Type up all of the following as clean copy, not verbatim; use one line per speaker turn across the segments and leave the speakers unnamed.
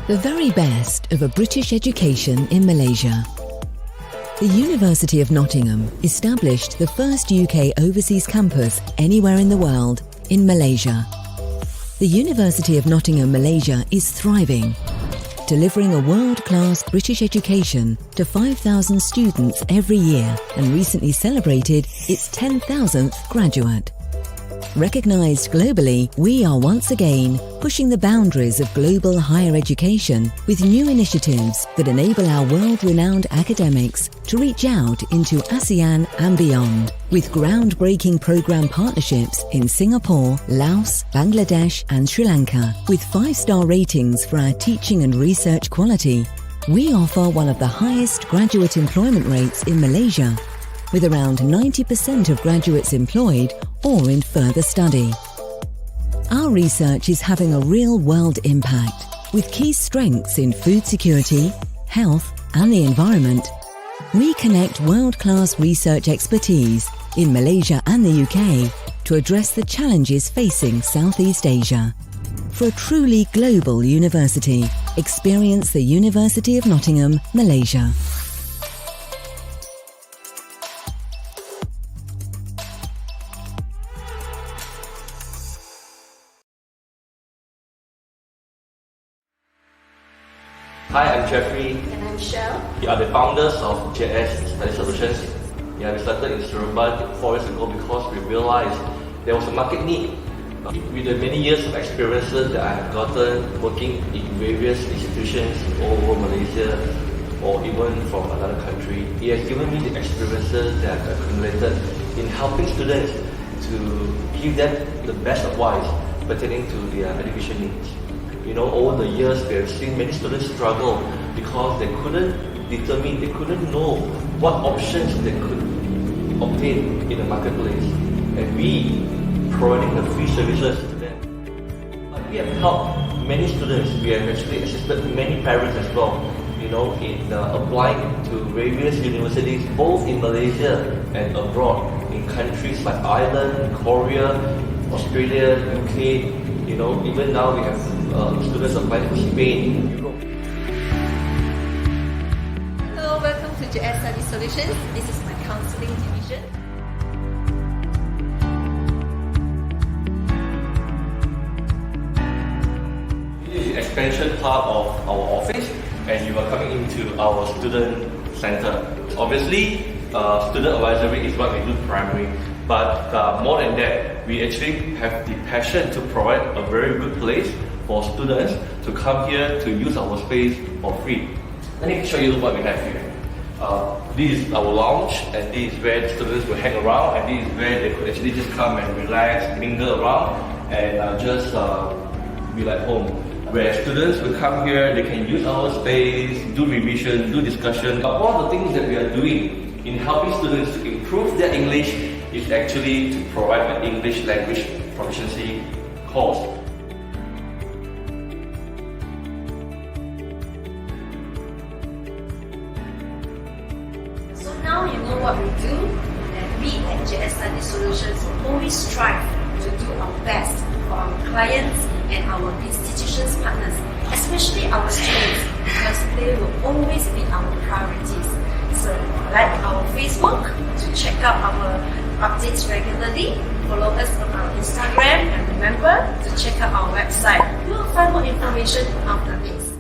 The very best of a British education in Malaysia. The University of Nottingham established the first UK overseas campus anywhere in the world in Malaysia. The University of Nottingham, Malaysia is thriving, delivering a world-class British education to 5,000 students every year and recently celebrated its 10,000th graduate. Recognised globally, we are once again pushing the boundaries of global higher education with new initiatives that enable our world-renowned academics to reach out into ASEAN and beyond, with groundbreaking programme partnerships in Singapore, Laos, Bangladesh and Sri Lanka. With 5-star ratings for our teaching and research quality, we offer one of the highest graduate employment rates in Malaysia, with around 90% of graduates employed or in further study. Our research is having a real-world impact, with key strengths in food security, health and the environment. We connect world-class research expertise in Malaysia and the UK to address the challenges facing Southeast Asia. For a truly global university, experience the University of Nottingham, Malaysia.
Hi, I'm Jeffrey.
And I'm Shell.
We are the founders of JS Study Solutions. We started in Surabaya 4 years ago because we realized there was a market need. With the many years of experiences that I have gotten working in various institutions all over Malaysia or even from another country, it has given me the experiences that I've accumulated in helping students to give them the best advice pertaining to their education needs. You know, over the years, we have seen many students struggle because they couldn't determine, they couldn't know what options they could obtain in the marketplace. And we, providing the free services to them. But we have helped many students. We have actually assisted many parents as well, you know, in applying to various universities, both in Malaysia and abroad, in countries like Ireland, Korea, Australia, UK. You know, even now we have students applying to Spain, Europe.
Hello, welcome to JS Study Solutions. This is my counseling division.
This is the expansion part of our office, and you are coming into our student center. Obviously, student advisory is what we do primary. But more than that, we actually have the passion to provide a very good place for students to come here to use our space for free. Let me show you what we have here. This is our lounge, and this is where the students will hang around, and this is where they could actually just come and relax, mingle around, and just be like home. Where students will come here, they can use our space, do revision, do discussion. But one of the things that we are doing in helping students to improve their English is actually to provide an English language proficiency course.
So now you know what we do, and we at JS Study Solutions always strive to do our best for our clients and our institutions partners, especially our students, because they will always be our priorities. So like our Facebook to check out our updates regularly, follow us on our Instagram, and remember to check out our website. You will find more information after this.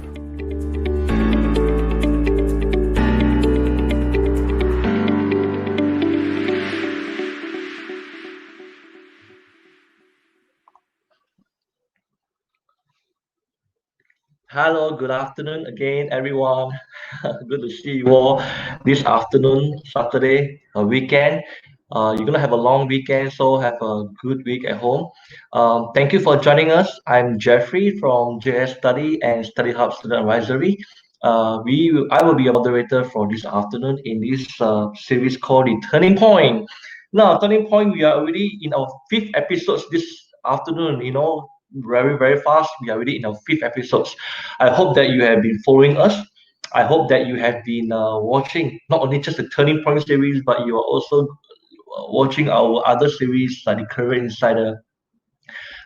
Hello, good afternoon again, everyone. Good to see you all this afternoon, Saturday, a weekend. You're going to have a long weekend, so have a good week at home. Thank you for joining us. I'm Jeffrey from JS Study and Study Hub Student Advisory. I will be your moderator for this afternoon in this series called The Turning Point. Now, Turning Point, we are already in our 5th episode this afternoon, you know, very fast. We are already in our 5th episode. I hope that you have been following us. I hope that you have been watching not only just the Turning Point series, but you are also watching our other series like the Career Insider.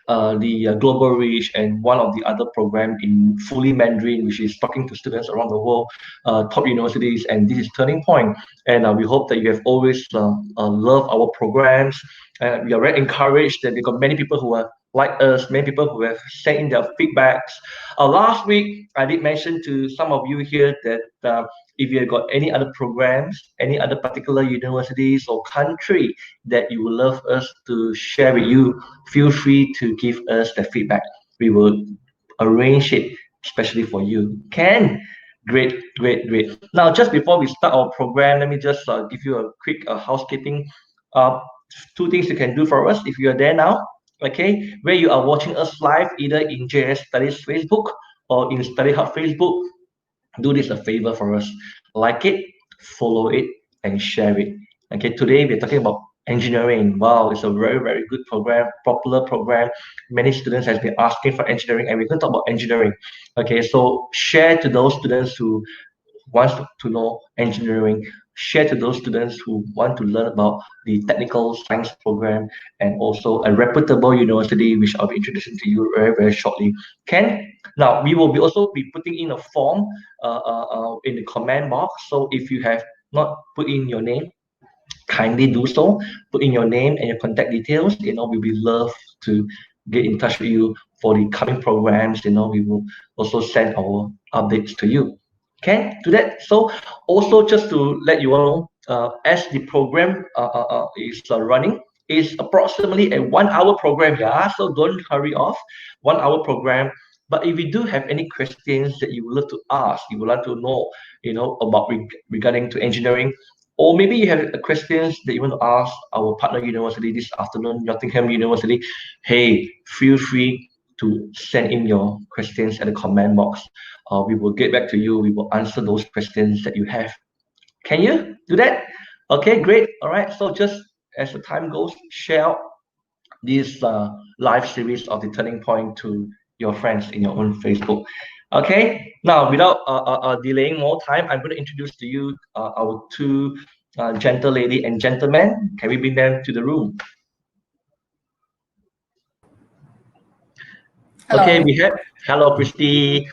the global reach and one of the other program in fully Mandarin, which is talking to students around the world, top universities, and this is Turning Point. And we hope that you have always loved our programs. We are very encouraged that we got many people who are like us, many people who have sent in their feedbacks. Last week, I did mention to some of you here that if you have got any other programs, any other particular universities or country that you would love us to share with you, feel free to give us the feedback. We will arrange it especially for you. Can? Great, great, great. Now, just before we start our program, let me just give you a quick housekeeping. Two things you can do for us if you are there now. Okay, where you are watching us live, either in JS Studies Facebook or in Study Hub Facebook, do this a favor for us. Like it, follow it, and share it. Okay, today we're talking about engineering. Wow, it's a very, very good program, popular program. Many students have been asking for engineering, and we're going to talk about engineering. Okay, so share to those students who wants to know engineering, share to those students who want to learn about the technical science program, and also a reputable university, which I'll be introducing to you very, very shortly. Ken? Now, we will also be putting in a form in the comment box. So if you have not put in your name, kindly do so. Put in your name and your contact details. We will love to get in touch with you for the coming programs. We will also send our updates to you. Okay, do that. So also just to let you all know, as the program is running, is approximately a 1 hour program. Yeah, so don't hurry off. 1 hour program. But if you do have any questions that you would love to ask, you would like to know, about regarding to engineering, or maybe you have questions that you want to ask our partner university this afternoon, Nottingham University, hey, feel free to send in your questions at the comment box. We will get back to you. We will answer those questions that you have. Can you do that? Okay, great. All right. So just as the time goes, share out this live series of the Turning Point to your friends in your own Facebook. Okay. Now, without delaying more time, I'm going to introduce to you our two gentle lady and gentlemen. Can we bring them to the room?
Hello.
Okay, we have hello Christy.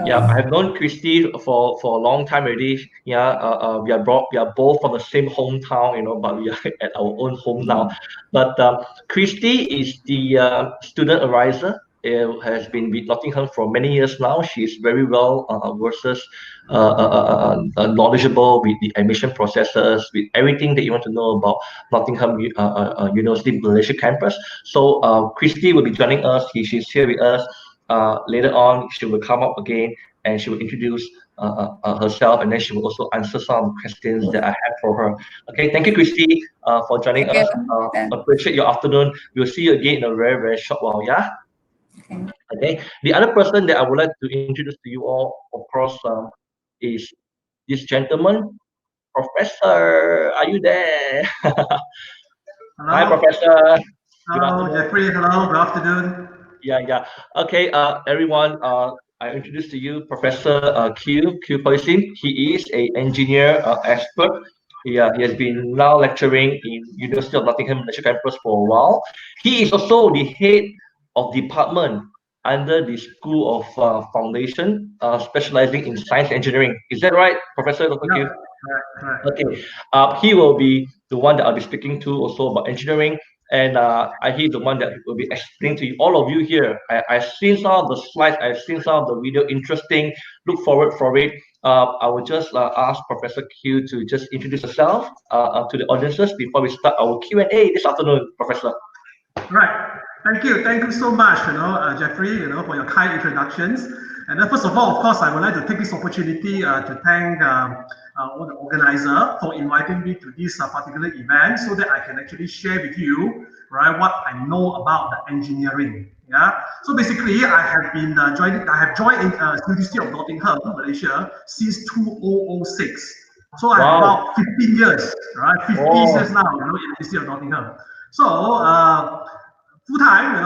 Yeah, I have known Christy for a long time already. Yeah, we are both from the same hometown, but we are at our own home now. But Christy is the student advisor. Has been with Nottingham for many years now. She is very well versed, knowledgeable with the admission processes, with everything that you want to know about Nottingham University Malaysia campus. So Christy will be joining us. She's here with us. Later on, she will come up again and she will introduce herself, and then she will also answer some questions that I have for her. Okay, thank you, Christy, for joining us. Appreciate your afternoon. We'll see you again in a very, very short while. Yeah. Okay. The other person that I would like to introduce to you all, of course, is this gentleman, Professor. Are you there? Hi, Professor.
Hello, Jeffrey. Hello, good afternoon.
Yeah. Okay, everyone, I introduce to you Professor Khiew Poi Sim. He is an engineer expert. He has been now lecturing in University of Nottingham Malaysia campus for a while. He is also the head of department under the School of Foundation, specializing in science engineering. Is that right, Professor Dr. Khiew?
Correct.
Okay. He will be the one that I'll be speaking to also about engineering. And he's the one that will be explaining to you, all of you here. I've seen some of the slides, I've seen some of the video, interesting. Look forward for it. I will just ask Professor Khiew to just introduce herself to the audiences before we start our Q&A this afternoon, Professor.
Right. Thank you so much, Jeffrey, for your kind introductions. And then first of all, of course, I would like to take this opportunity to thank the organizer for inviting me to this particular event, so that I can actually share with you, right, what I know about the engineering. Yeah. So basically, I have joined University of Nottingham, Malaysia, since 2006. So I have about 15 years, right? 15 years now, in the University of Nottingham. So full-time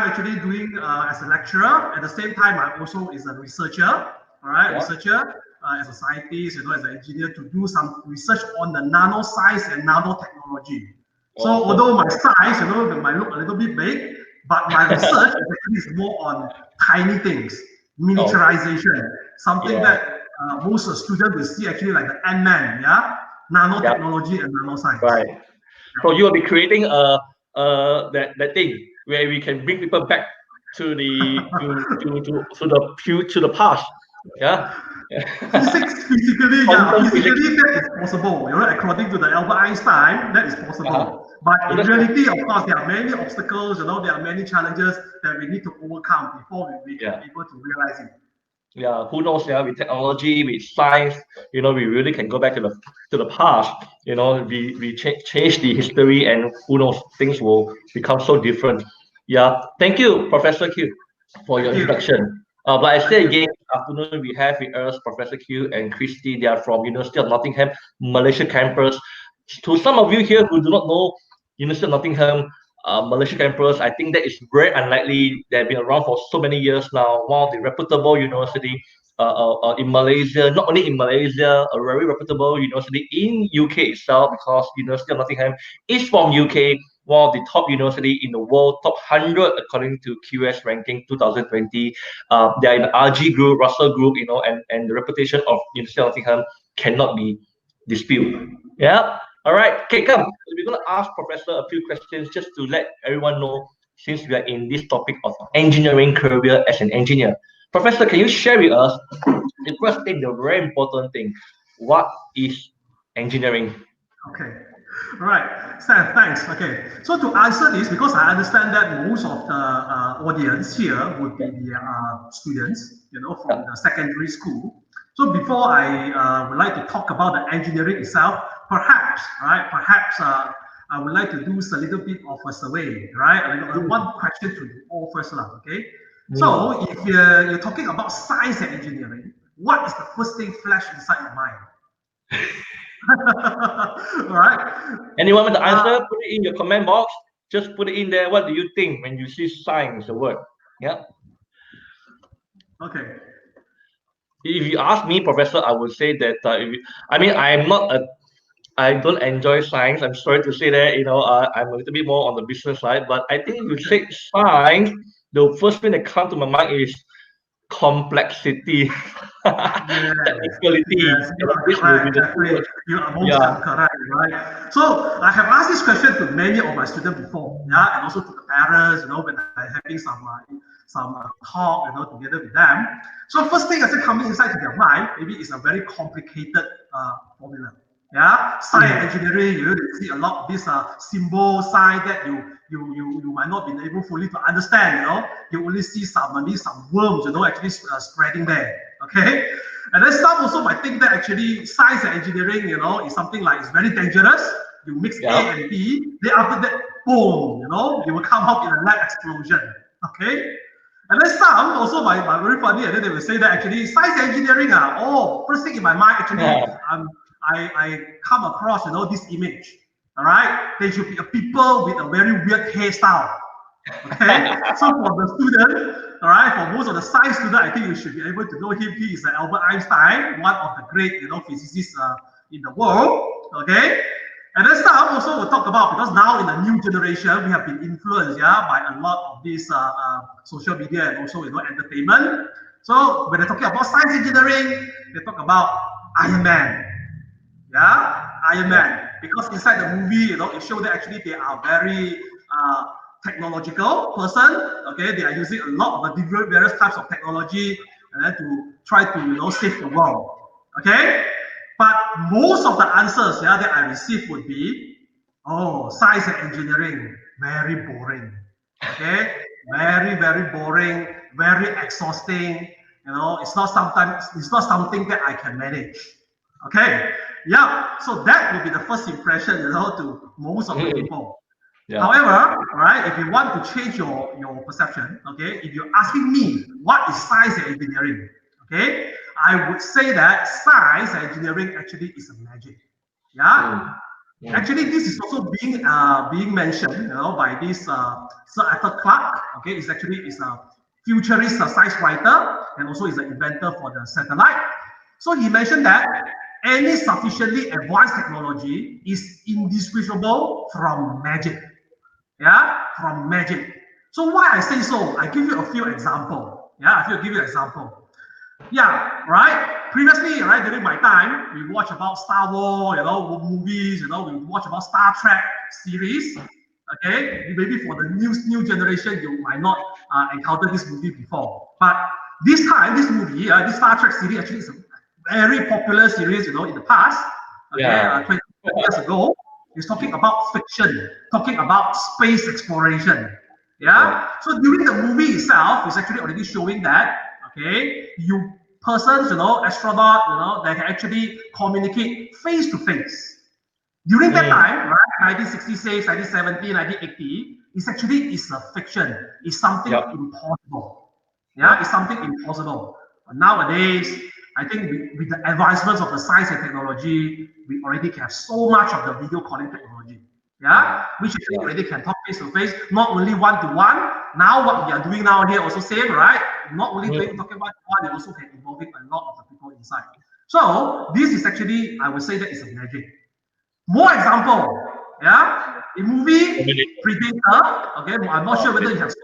actually doing as a lecturer. At the same time, I also is a researcher, all right? Researcher as a scientist, as an engineer, to do some research on the nanoscience and nanotechnology. So although my size, might look a little bit big, But my research is more on tiny things, miniaturization, something that most students will see actually like the Ant-Man, nanotechnology and nanoscience.
Right. So you will be creating that thing where we can bring people back to the to the past. Yeah.
Physically, that is possible. According to the Albert Einstein, that is possible. But in reality, of course, there are many obstacles. There are many challenges that we need to overcome before we can be able to realize it.
Yeah, who knows? Yeah, with technology, with science, we really can go back to the past. We change the history, and who knows, things will become so different. Yeah, thank you, Professor Khiew, for your introduction. But I say again, afternoon we have with us Professor Khiew and Christy. They are from University of Nottingham, Malaysia campus. To some of you here who do not know University of Nottingham, Malaysia campus, I think that is very unlikely. They've been around for so many years now. One of the reputable university in Malaysia, not only in Malaysia, a very reputable university in UK itself, because University of Nottingham is from UK, one of the top university in the world, top 100 according to QS ranking 2020. They are in the RG group, Russell group, and the reputation of University of Nottingham cannot be disputed. Yeah. All right. Okay, come. We're going to ask Professor a few questions just to let everyone know, since we are in this topic of engineering career as an engineer. Professor, can you share with us the first thing, the very important thing? What is engineering?
Okay. All right, Sam, thanks. Okay, so to answer this, because I understand that most of the audience here would be the students, from the secondary school. So before I would like to talk about the engineering itself, perhaps I would like to do a little bit of a survey, right? One question to you all first, okay? So if you're talking about science and engineering, what is the first thing flash inside your mind? All right.
Anyone with the answer, put it in your comment box. Just put it in there. What do you think when you see science, the word? Yeah.
Okay.
If you ask me, Professor, I would say that I don't enjoy science. I'm sorry to say that. I'm a little bit more on the business side. But I think if you say science, the first thing that comes to my mind is complexity, technicality.
Yes, you are correct. You are most correct, right? So I have asked this question to many of my students before, and also to the parents, when I'm having some talk, together with them. So first thing I said coming inside to their mind, maybe it's a very complicated formula. Yeah, science engineering, you see a lot of this symbol sign that you might not be able fully to understand. You only see some worms, actually spreading there. Okay, and then some also might think that actually science and engineering, is something like it's very dangerous. You mix A and B, then after that, boom, you will come out in a lab explosion. Okay. And then some also might very funny, and then they will say that actually science and engineering first thing in my mind actually I come across this image. All right, there should be a people with a very weird hairstyle. Okay, so for the student, all right, for most of the science student, I think you should be able to know him. He is Albert Einstein, one of the great physicists in the world. Okay. And then some also will talk about, because now in the new generation, we have been influenced by a lot of this social media and also entertainment. So when they're talking about science engineering, they talk about Iron Man. Yeah, Iron Man. Because inside the movie, it shows that actually they are very technological person. Okay, they are using a lot of the different various types of technology and then to try to save the world. Okay. But most of the answers that I received would be, science and engineering, very boring. Okay, very, very boring, very exhausting. It's not something that I can manage. Okay, yeah. So that would be the first impression, to most of the people. Yeah. However, right, if you want to change your perception, okay, if you're asking me what is science and engineering, okay, I would say that science and engineering actually is a magic. Yeah. Actually, this is also being mentioned, by this Sir Arthur Clarke. Okay, is a futurist science writer and also is an inventor for the satellite. So he mentioned that any sufficiently advanced technology is indistinguishable from magic. Yeah, from magic. So why I say so? I give you a few examples. Yeah, I will give you an example. Yeah, right. Previously, right, during my time, we watch about Star Wars, movies, we watch about Star Trek series. Okay, maybe for the new generation, you might not encounter this movie before. But this time, this movie, this Star Trek series actually is a very popular series, in the past. Okay, 20 years ago, it's talking about fiction, talking about space exploration. Yeah. So during the movie itself, it's actually already showing that persons, astronaut, they can actually communicate face to face. During that time, right, 1966, 1970, 1980, it's actually a fiction. It's something impossible. Yeah, it's something impossible. But nowadays, I think with the advancements of the science and technology, we already have so much of the video calling technology. Yeah, which actually already can talk face to face, not only one-to-one. Now what we are doing now here also same, right? Not only talking one-to-one, it also can involve a lot of the people inside. So this is actually, I would say that is a magic. More example, a movie Predator. Okay, I'm not sure whether you have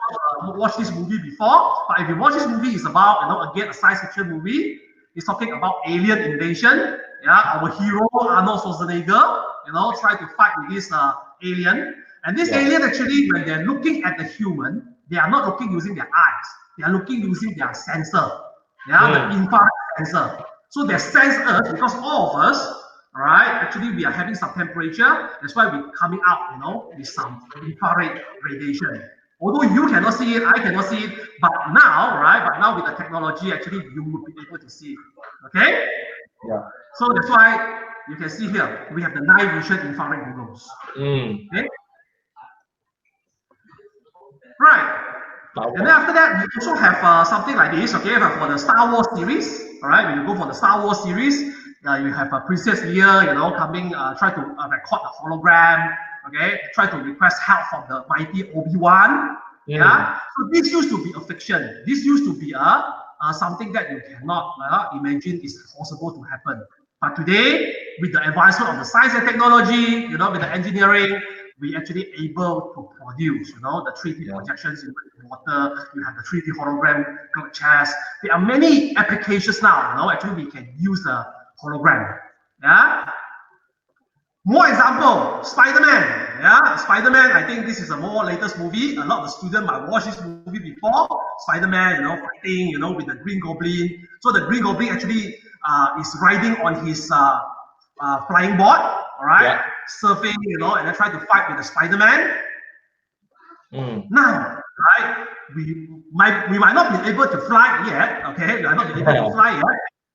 watched this movie before, but if you watch this movie, it's about again a science fiction movie. It's talking about alien invasion. Yeah, our hero Arnold Schwarzenegger, try to fight with this alien. And this alien actually, when they're looking at the human, they are not looking using their eyes. They are looking using their sensor. The infrared sensor. So they sense us because all of us, right? Actually, we are having some temperature. That's why we're coming out, with some infrared radiation. Although you cannot see it, I cannot see it, but now, right? But now with the technology, actually, you will be able to see it. Okay?
Yeah.
So that's why you can see here, we have the night vision infrared goggles. Okay? Right. And then after that, we also have something like this, okay? For the Star Wars series, all right? When you go for the Star Wars series, you have Princess Leia, coming, try to record the hologram, okay? Try to request help from the mighty Obi-Wan. Yeah. So this used to be a fiction. This used to be something that you cannot imagine is possible to happen. But today, with the advancement of the science and technology, with the engineering, we actually able to produce, the 3D projections in water. You have the 3D hologram chess. There are many applications now. Actually, we can use the hologram. Yeah. More example, Spider-Man. Yeah, Spider-Man. I think this is a more latest movie. A lot of the students might watch this movie before. Spider-Man, fighting, with the Green Goblin. So the Green Goblin actually is riding on his flying board. All right, surfing, and then try to fight with the Spider-Man. Now, right, we might not be able to fly yet. Okay, we are not able to fly yet.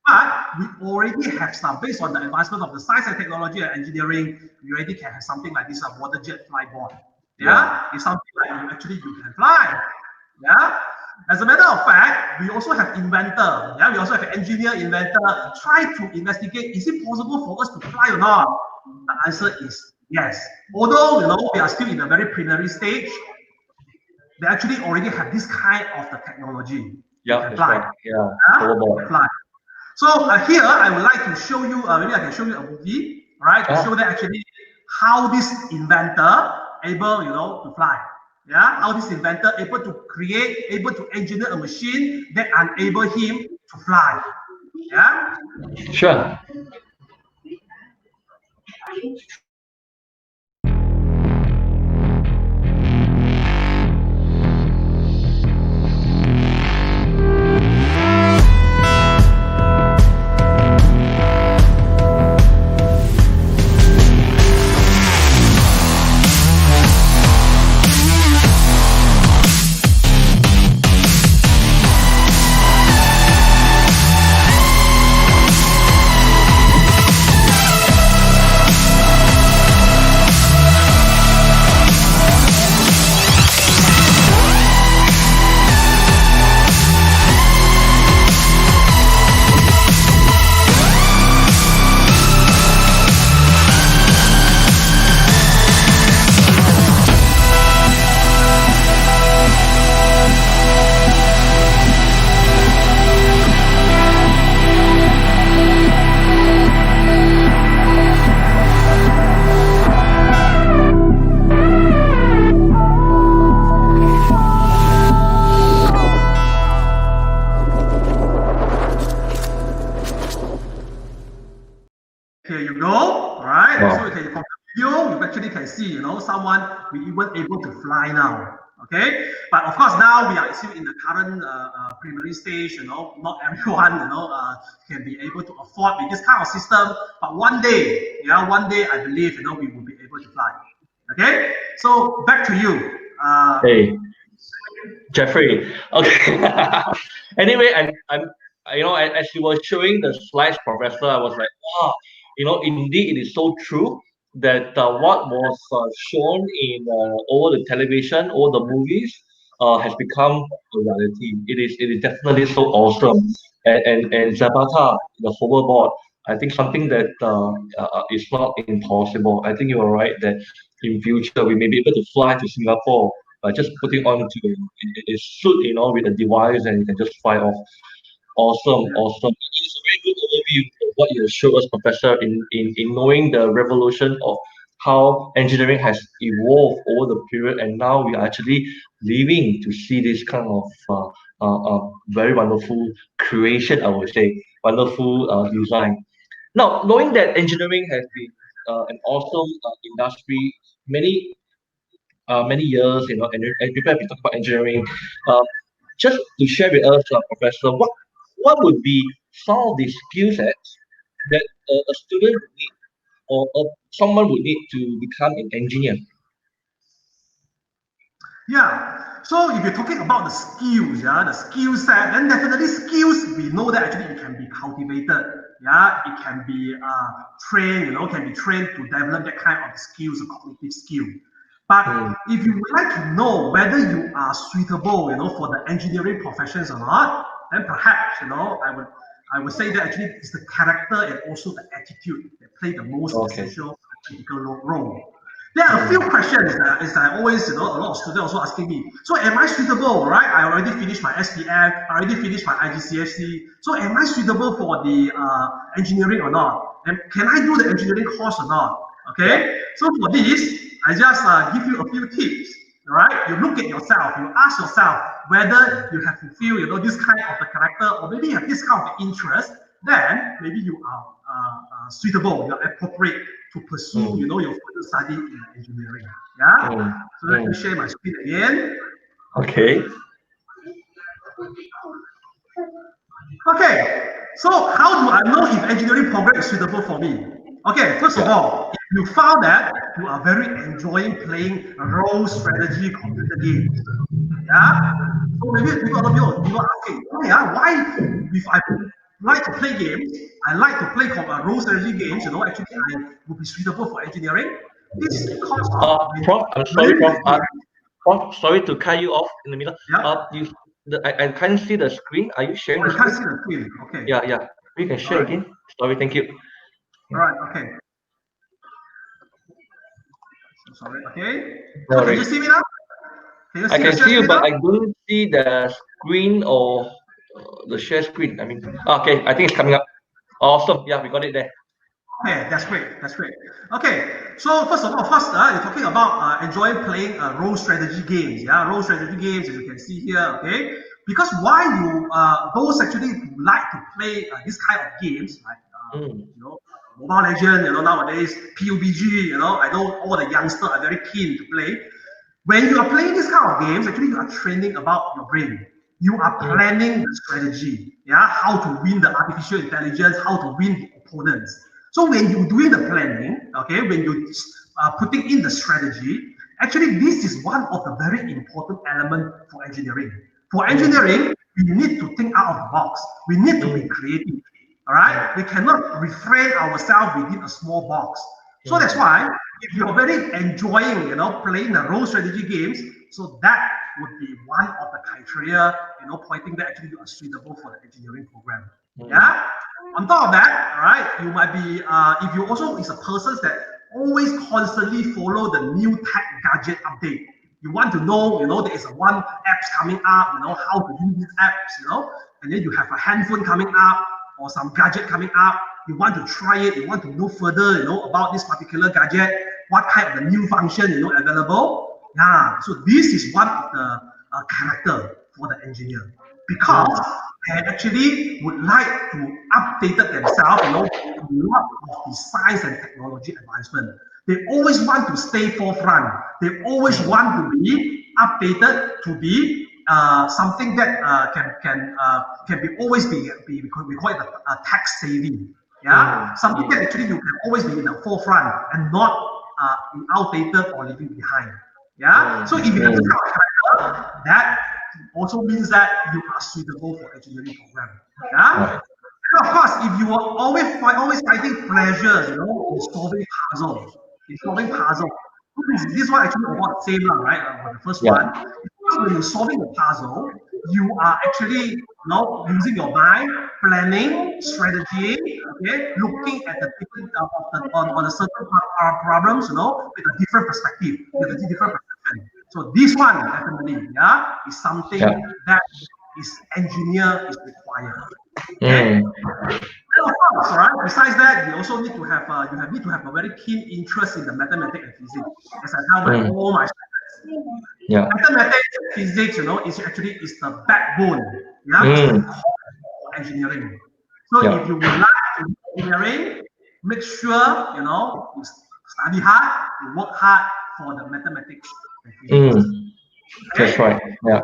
But we already have some, based on the advancement of the science and technology and engineering, we already can have something like this, a water jet flyboard. It's something like you can fly. Yeah. As a matter of fact, we also have inventor. We also have an engineer, inventor. Try to investigate, is it possible for us to fly or not? The answer is yes. Although, we are still in a very preliminary stage, they actually already have this kind of the technology.
Yeah,
fly. Fly. So here, I would like to show you, maybe I can show you a movie, right? To show that actually how this inventor able, to fly. Yeah, how this inventor able to create, able to engineer a machine that enable him to fly. Yeah.
Sure.
actually can see, someone we even able to fly now. Okay, but of course now we are still in the current preliminary stage. Not everyone can be able to afford with this kind of system. But one day, I believe we will be able to fly. Okay, so back to you.
Hey, Jeffrey. Okay. Anyway, I'm as you were showing the slides, Professor, I was like, wow, indeed it is so true that what was shown in over the television, over the movies, has become a reality. It is definitely so awesome. And Zapata, the hoverboard, I think something that is not impossible. I think you are right that in future we may be able to fly to Singapore by just putting on to a suit, with a device, and you can just fly off. Awesome, awesome. It's a very good overview of what you showed us, Professor, in knowing the revolution of how engineering has evolved over the period, and now we are actually living to see this kind of very wonderful creation, I would say, wonderful design. Now, knowing that engineering has been an awesome industry, many years, and people have been talking about engineering. Uh, just to share with us, Professor, what would be some of the skill sets that a student would need, or someone would need to become an engineer?
Yeah. So if you're talking about the skills, the skill set, then definitely skills, we know that actually it can be cultivated. Yeah, it can be trained, can be trained to develop that kind of skills, a cognitive skill. But if you would like to know whether you are suitable, for the engineering professions or not, then perhaps, I would say that actually it's the character and also the attitude that play the most essential critical role. There are a few questions as I always, a lot of students also asking me, so am I suitable, right? I already finished my SPM, I already finished my IGCSE, so am I suitable for the engineering or not? And can I do the engineering course or not? Okay, so for this, I just give you a few tips, all right? You look at yourself, you ask yourself whether you have fulfilled, this kind of the character, or maybe you have this kind of interest, then maybe you are suitable, you're appropriate to pursue, your further study in engineering. Yeah. So let me share my screen again.
Okay.
Okay. So how do I know if engineering program is suitable for me? Okay. First of all, if you found that you are very enjoying playing role strategy computer games, yeah. So maybe a lot of people are asking, why if I like to play games, I like to play role strategy games, actually I would be suitable for engineering. This is because
Prof, I'm sorry, Prof, sorry to cut you off in the middle.
Yeah.
I can't see the screen. Are you sharing the screen?
I can't see the screen. Okay.
Yeah. You can share again. Sorry, thank you.
All right. Okay. So sorry. Okay. So can you see me now?
I can see you, but I don't see the screen or the share screen. I mean, okay, I think it's coming up. Awesome. Yeah, we got it there.
Okay, that's great. That's great. Okay, so first of all, you're talking about enjoying playing role strategy games. Yeah, role strategy games, as you can see here. Okay, because why you those actually who like to play this kind of games, like Mobile Legends, nowadays PUBG, I know all the youngsters are very keen to play. When you are playing this kind of games, actually you are training about your brain. You are planning the strategy, how to win the artificial intelligence, how to win the opponents. So when you're doing the planning, okay, when you're putting in the strategy, actually this is one of the very important elements for engineering. For engineering, we need to think out of the box. We need to be creative, all right? We cannot refrain ourselves within a small box. So that's why if you're very enjoying, playing the role strategy games, so that would be one of the criteria, pointing that actually you are suitable for the engineering program. Yeah. On top of that, all right, you might be, if you also is a person that always constantly follow the new tech gadget update. You want to know, there is one apps coming up, how to use these apps, and then you have a handphone coming up or some gadget coming up. You want to try it, you want to know further, about this particular gadget, what kind of the new function, available. Yeah, so this is one of the character for the engineer, because they actually would like to update themselves, a lot of the science and technology advancement. They always want to stay forefront. They always want to be updated, to be something that can be always be we call it a tech savvy. Yeah, something that actually you can always be in the forefront and not outdated or leaving behind. Yeah, so if you have this kind of character, that also means that you are suitable for engineering program. Yeah. And of course, if you are always finding pleasures, in solving puzzles, this one actually about the same, right? For the first one, because when you're solving a puzzle, you are actually using your mind, planning, strategy, okay, looking at the different on a certain problems, with a different perspective, with a different perception. So this one definitely, is something that engineer is required. Okay. And of course, right. Besides that, you also need to have need to have a very keen interest in the mathematics and physics. As I tell my all my students, mathematics and physics, is the backbone. For engineering. So if you would like to do engineering, make sure you study hard, you work hard for the mathematics and physics. Okay?
That's right. Yeah.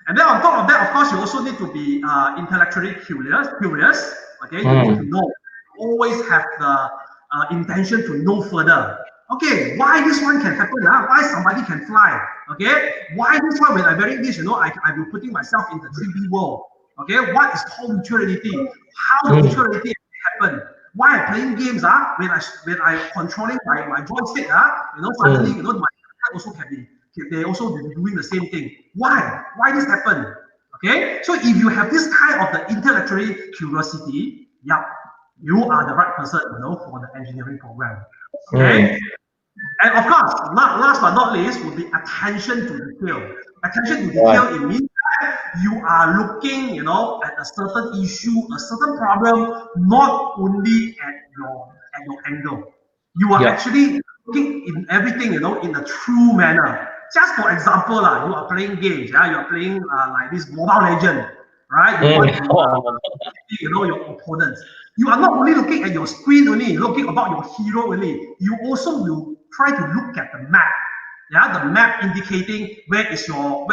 And then on top of that, of course, you also need to be intellectually curious. Okay, you need to know. Always have the intention to know further. Okay, why this one can happen? Why somebody can fly? Okay, why this one when I'm wearing this, I've been putting myself in the 3D world. Okay, what is called virtual reality? How does virtual reality happen? Why I'm playing games? When I controlling my joystick, suddenly my also can be. They also be doing the same thing. Why? Why this happen? Okay. So if you have this kind of the intellectual curiosity, you are the right person, for the engineering program. Okay. And of course, last but not least, would be attention to detail. Attention to detail, it means that you are looking, at a certain issue, a certain problem, not only at your angle. You are actually looking in everything, in a true manner. Just for example, you are playing games, you are playing like this Mobile Legend, right? You want to, your opponents. You are not only looking at your screen only, looking about your hero only. You also will try to look at the map. The map indicating where is your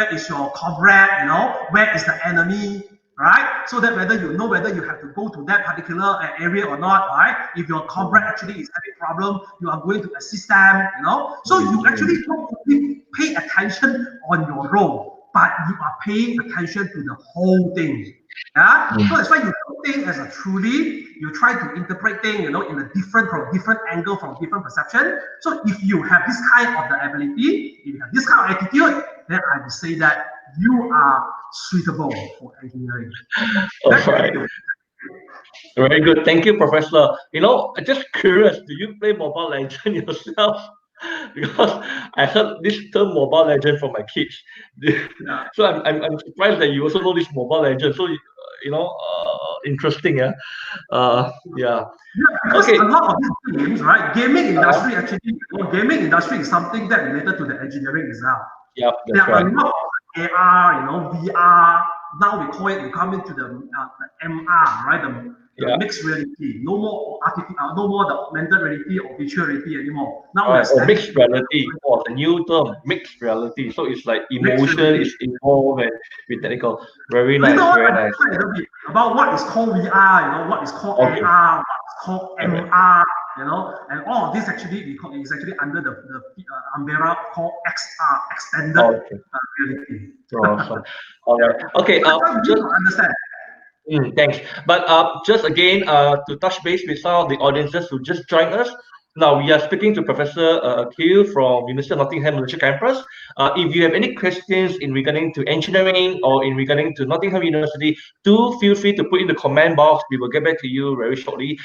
comrade, where is the enemy, right? So that whether you know whether you have to go to that particular area or not, right? If your comrade actually is having problem, you are going to assist them, So you actually don't only pay attention on your role, but you are paying attention to the whole thing. So that's why you do things as a truly, you try to interpret things, in a different angle, from different perception. So if you have this kind of the ability, if you have this kind of attitude, then I would say that you are suitable for engineering.
All right. Very good. Thank you, Professor. Just curious, do you play Mobile Legends yourself? Because I heard this term Mobile Legend from my kids. So I'm surprised that you also know this Mobile Legend. So interesting, yeah.
Okay. A lot of these games, right? Gaming industry is something that related to the engineering as well.
Yep,
there are a lot of AR, VR. Now we come into the MR, right? The mixed reality. No more no more the augmented reality or virtual reality anymore. Now
mixed reality. The new term, mixed reality. So it's like emotion is involved and with technical. Very nice, very nice.
About what is called VR, what is called AR, what is called MR, and all of this actually is actually under the umbrella called XR, extended reality.
Awesome. All right. Okay.
Just understand.
Thanks. But just again, to touch base with some of the audiences who just joined us. Now we are speaking to Professor Khiew from University of Nottingham, Malaysia campus. If you have any questions in regarding to engineering or in regarding to Nottingham University, do feel free to put in the comment box. We will get back to you very shortly.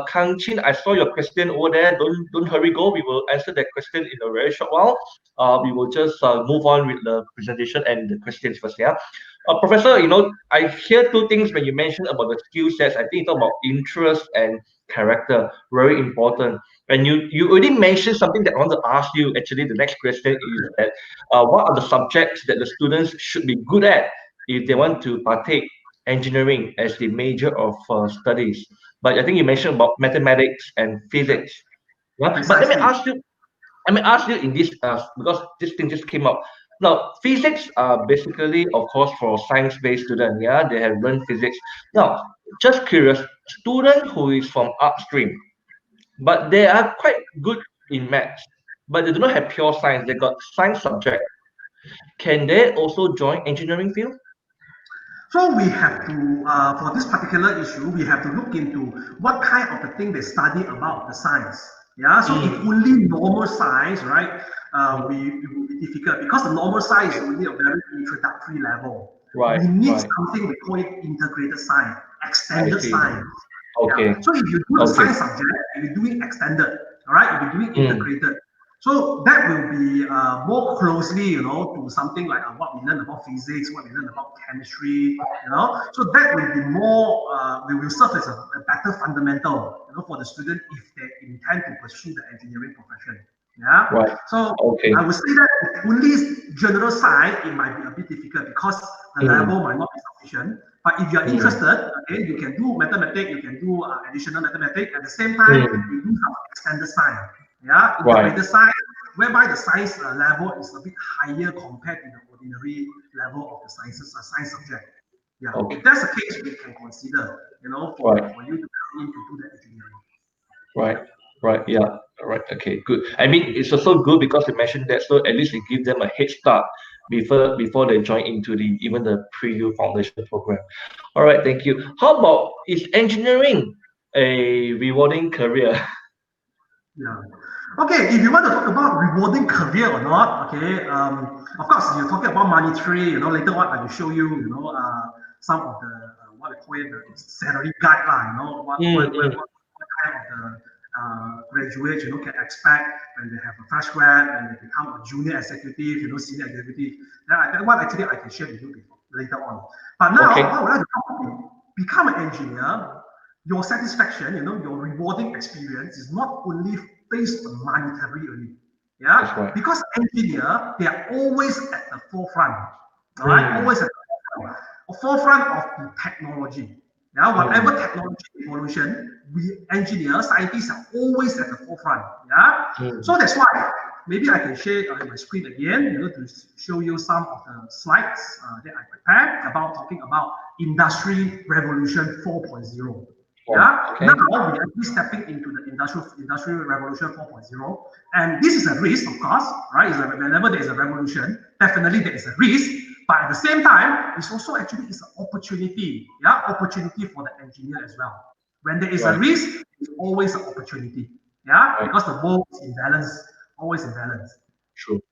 Kang Chin, I saw your question over there. Don't hurry, go. We will answer that question in a very short while. We will just move on with the presentation and the questions first. Yeah. Professor, I hear two things when you mentioned about the skill sets. I think you talk about interest and character, very important. And you already mentioned something that I want to ask you. Actually, the next question is that what are the subjects that the students should be good at if they want to partake engineering as the major of studies? But I think you mentioned about mathematics and physics. Yeah? But let me ask you in this because this thing just came up. Now, physics are basically, of course, for science-based students. Yeah, they have learned physics. Now, just curious, student who is from art stream, but they are quite good in maths, but they do not have pure science. They got science subject. Can they also join engineering field?
So we have to, for this particular issue, we have to look into what kind of the thing they study about the science. Yeah, so if only normal science, right, it will be difficult because the normal science is only a very introductory level.
Right,
We need
right.
something we call it integrated science, extended
see.
science.
Okay.
Yeah. So if you do a science subject, if you're doing extended, all right, if you're doing integrated, so that will be more closely, to something like what we learn about physics, what we learn about chemistry, So that will be more, we will serve as a better fundamental, for the student if they intend to pursue the engineering profession. Yeah.
Right.
So
Okay.
I would say that if only general science, it might be a bit difficult because the level might not be sufficient. But if you're interested, okay, you can do mathematics, you can do additional mathematics. At the same time, you do some extended science. Yeah, integrated science, whereby the science level is a bit higher compared to the ordinary level of the sciences, science subject. Yeah, if that's the case, we can consider, for you to come in to do the engineering.
Right, yeah, right, okay, good. I mean, it's also good because you mentioned that, so at least it gives them a head start before they join into even the preview foundation program. All right, thank you. How about, is engineering a rewarding career?
Yeah. Okay, if you want to talk about rewarding career or not, okay, of course, you're talking about monetary, later on I will show you, some of the, what we call it, the salary guideline, what kind of the graduates, can expect when they have a fresh grad, when they become a junior executive, senior executive. That one actually I can share with you later on. But now, what would I like to talk about? Become an engineer. Your satisfaction, your rewarding experience is not only based on monetary only. Yeah, right. Because engineers, they are always at the forefront. All right, always at the forefront of the technology. Yeah, whatever technology evolution, we engineers, scientists are always at the forefront. Yeah, so that's why maybe I can share my screen again, to show you some of the slides that I prepared about talking about Industry Revolution 4.0. Yeah. Now we are actually stepping into the industrial revolution 4.0, and this is a risk, of course, right? Whenever there is a revolution, definitely there is a risk. But at the same time, it's also actually is an opportunity. Yeah, opportunity for the engineer as well. When there is a risk, there's always an opportunity. Yeah, because the world is in balance, always in balance.
True.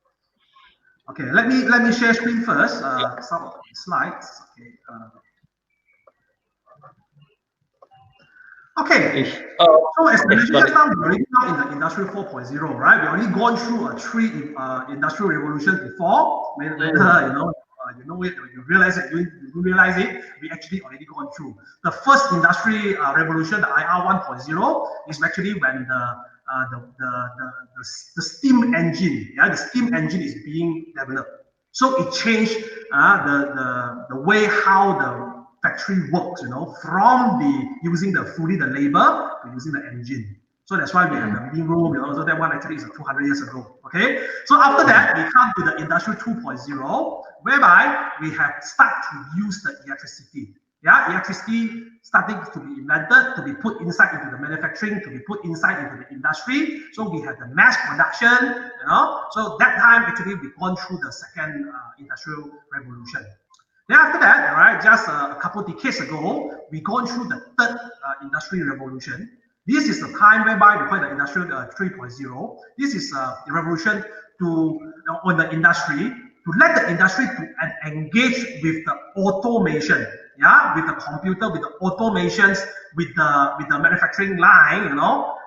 Okay, let me share screen first. Some of the slides. Okay. Okay, so as mentioned just now, we're already now in the Industry 4.0, right? We've already gone through three industrial revolutions before. Whether you know it, you realize it, you realize it, we actually already gone through. The first industry revolution, the IR 1.0, is actually when the steam engine, the steam engine is being developed. So it changed the way how the factory works, from using the labor to using the engine. So that's why we have the meeting room, so that one actually is 200 years ago. Okay. So after that, we come to the Industry 2.0, whereby we have started to use the electricity. Yeah, electricity starting to be invented, to be put inside into the manufacturing, to be put inside into the industry. So we have the mass production, So that time actually we've gone through the second industrial revolution. Then after that, right, just a couple of decades ago, we've gone through the third industrial revolution. This is the time whereby we call it the Industrial 3.0. This is a revolution on the industry, to let the industry to engage with the automation, with the computer, with the automations, with the manufacturing line,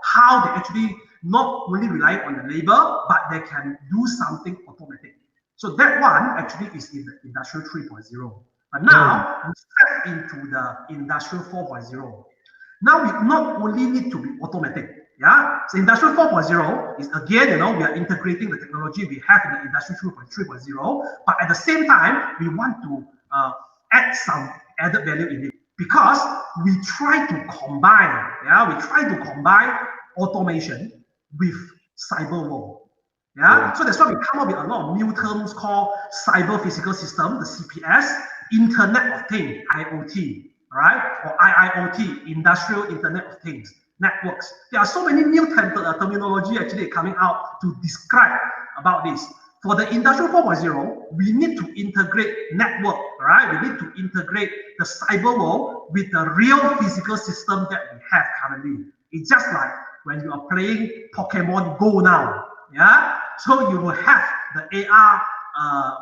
how they actually not only rely on the labor, but they can do something automatic. So that one actually is in the Industrial 3.0. But now we step into the Industrial 4.0. Now we not only need to be automatic. Yeah, so Industrial 4.0 is again, we are integrating the technology we have in the Industry 3.0, but at the same time, we want to add some added value in it because we try to combine, automation with cyber world. Yeah, so that's why we come up with a lot of new terms called cyber physical system, the CPS, Internet of Things, IoT, right? Or IIoT, Industrial Internet of Things, networks. There are so many new terminology actually coming out to describe about this. For the Industrial 4.0, we need to integrate network, right? We need to integrate the cyber world with the real physical system that we have currently. It's just like when you are playing Pokemon Go now. Yeah, so you will have the AR,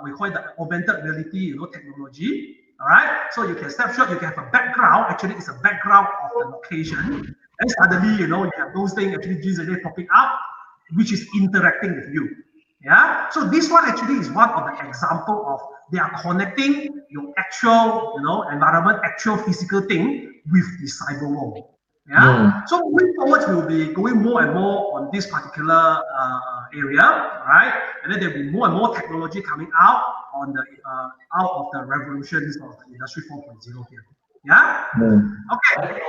we call it the augmented reality, technology. All right, so you can snapshot, you can have a background. Actually, it's a background of the location, and suddenly, you have those things actually visually popping up, which is interacting with you. Yeah, so this one actually is one of the example of they are connecting your actual, environment, actual physical thing with the cyber world. Yeah. So moving forward, we'll be going more and more on this particular area, right? And then there'll be more and more technology coming out on the out of the revolutions of the Industry 4.0 here. Yeah. Okay.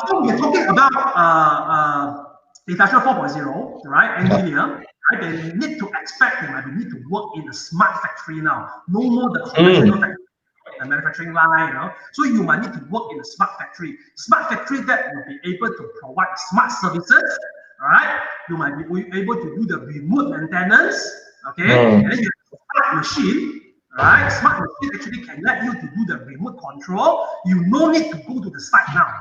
So we're talking about Industrial 4.0, right? Engineer. Right? They need to expect that we need to work in a smart factory now. No more the conventional factory. The manufacturing line, so you might need to work in a smart factory that will be able to provide smart services. All right, you might be able to do the remote maintenance. Okay, and then you have a smart machine. Right, smart machine actually can let you to do the remote control. You no need to go to the site now.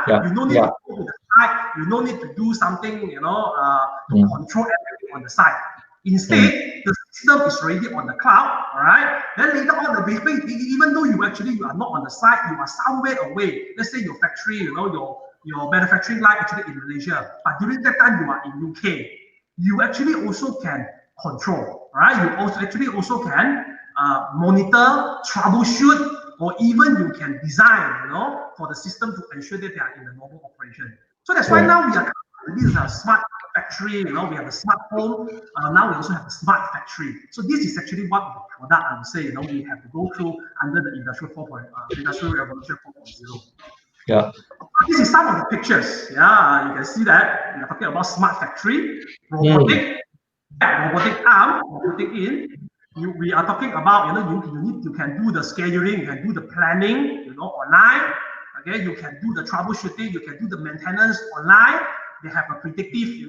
Yeah, you no need to go to the site. You no need to do something, to control everything on the site. Instead, the system is already on the cloud, all right? Then later on, even though you are not on the site, you are somewhere away. Let's say your factory, your manufacturing line actually in Malaysia, but during that time you are in UK. You actually also can control, right? You also can monitor, troubleshoot, or even you can design, for the system to ensure that they are in the normal operation. So that's why now we are. This is a smart factory, we have a smart home. Now we also have a smart factory. So this is actually what the product I would say, we have to go through under the Industrial Revolution 4.0.
Yeah.
This is some of the pictures. Yeah, you can see that we are talking about smart factory, robotic arm, robotic in. We are talking about, you can do the scheduling, you can do the planning, online. Okay, you can do the troubleshooting, you can do the maintenance online. They have a predictive,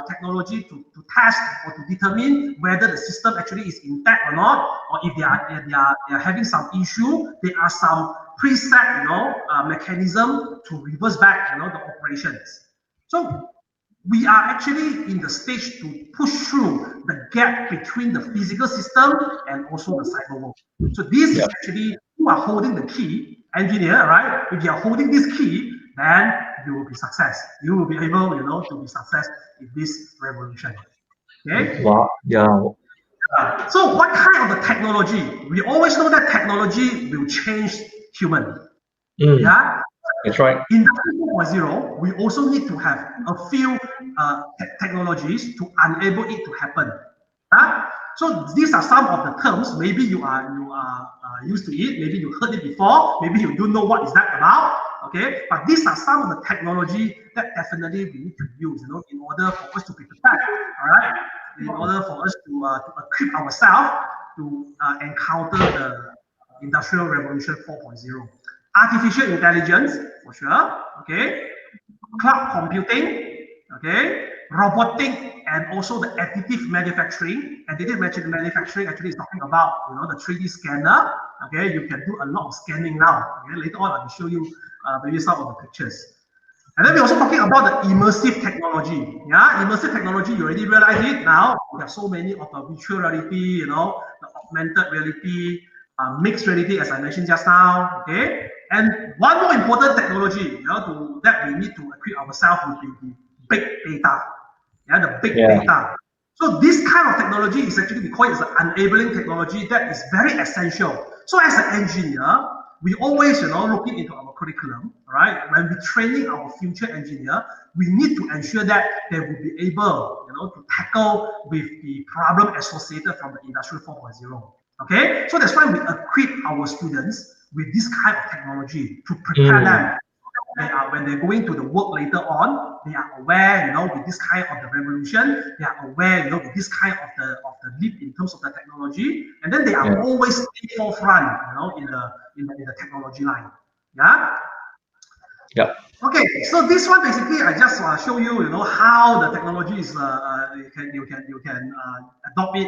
technology to test or to determine whether the system actually is intact or not, or if they are having some issue. There are some preset, mechanism to reverse back, the operations. So we are actually in the stage to push through the gap between the physical system and also the cyber world. So this is actually, you are holding the key, engineer, right? If you are holding this key, then you will be success. You will be able, to be success in this revolution. Okay?
Wow. Yeah.
So what kind of the technology? We always know that technology will change human. Yeah?
That's right.
In Industry 4.0, we also need to have a few technologies to enable it to happen. So these are some of the terms. Maybe you are used to it. Maybe you heard it before. Maybe you don't know what is that about. Okay, but these are some of the technology that definitely we need to use, in order for us to be prepared. All right, in order for us to equip ourselves to encounter the Industrial Revolution 4.0. Artificial intelligence, for sure. Okay, cloud computing. Okay, robotic, and also the additive manufacturing. Additive manufacturing actually is talking about, the 3D scanner. Okay, you can do a lot of scanning now. Okay, later on I will show you maybe some of the pictures. And then we're also talking about the immersive technology. Yeah, immersive technology, you already realize it now. We have so many of the virtual reality, the augmented reality, mixed reality, as I mentioned just now. Okay, and one more important technology, that we need to equip ourselves with the big data. Yeah, the big data. So this kind of technology is actually, we call it an enabling technology that is very essential. So as an engineer, we always, looking into our curriculum, right? When we're training our future engineer, we need to ensure that they will be able, to tackle with the problem associated from the Industrial 4.0. Okay, so that's why we equip our students with this kind of technology to prepare them. when they're going to the work later on, they are aware, with this kind of the revolution, they are aware, with this kind of the leap in terms of the technology, and then they are always in the forefront, in the technology line. Yeah.
Yeah.
Okay, so this one basically I just show you, how the technology is you can adopt it,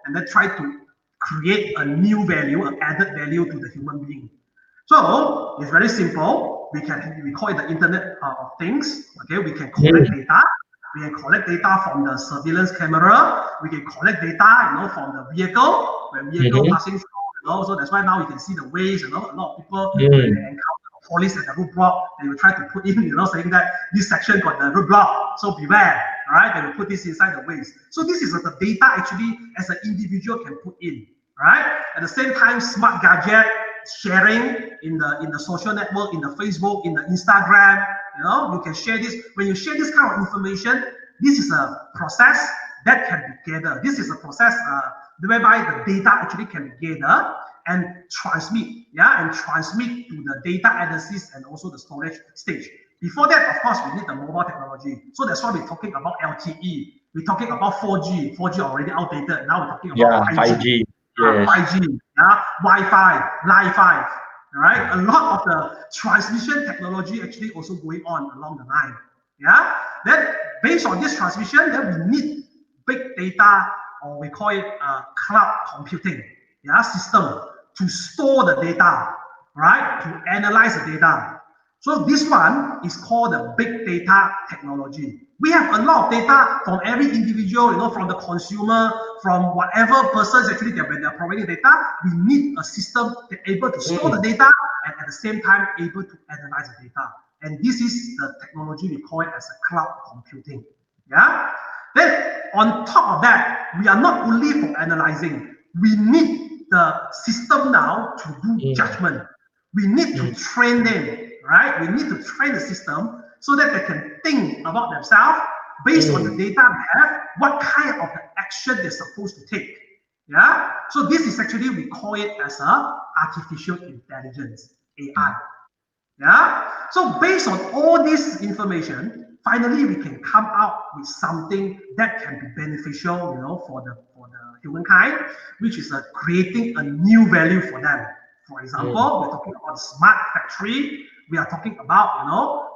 and then try to create a new value, an added value to the human being. So it's very simple. We call it the Internet of Things. Okay, we can collect data. We can collect data from the surveillance camera. We can collect data, from the vehicle when vehicle passing through. So that's why now you can see the ways. A lot of people when they encounter police at the roadblock, they will try to put in, saying that this section got the roadblock, so beware. Right? They will put this inside the ways. So this is the data actually as an individual can put in. Right? At the same time, smart gadget sharing in the social network, in the Facebook, in the Instagram, you can share this. When you share this kind of information, this is a process that can be gathered. This is a process whereby the data actually can be gathered and transmit, and transmit to the data analysis and also the storage stage. Before that, of course, we need the mobile technology. So that's why we're talking about LTE. We're talking about 4G. 4G already outdated. Now we're talking about 5G. 5G, Wi-Fi, Li-Fi, right? A lot of the transmission technology actually also going on along the line. Then based on this transmission, then we need big data, or we call it cloud computing, system to store the data, right? To analyze the data. So this one is called the big data technology. We have a lot of data from every individual, from the consumer, from whatever persons actually when they're providing data. We need a system that's able to store the data and at the same time able to analyze the data. And this is the technology we call it as a cloud computing. Then on top of that, we are not only for analyzing. We need the system now to do judgment. We need to train them, right? We need to train the system so that they can think about themselves based on the data they have, what kind of action they're supposed to take. So this is actually, we call it as artificial intelligence, AI. So based on all this information, finally we can come out with something that can be beneficial, for the humankind, which is creating a new value for them. For example, we're talking about smart factory. We are talking about,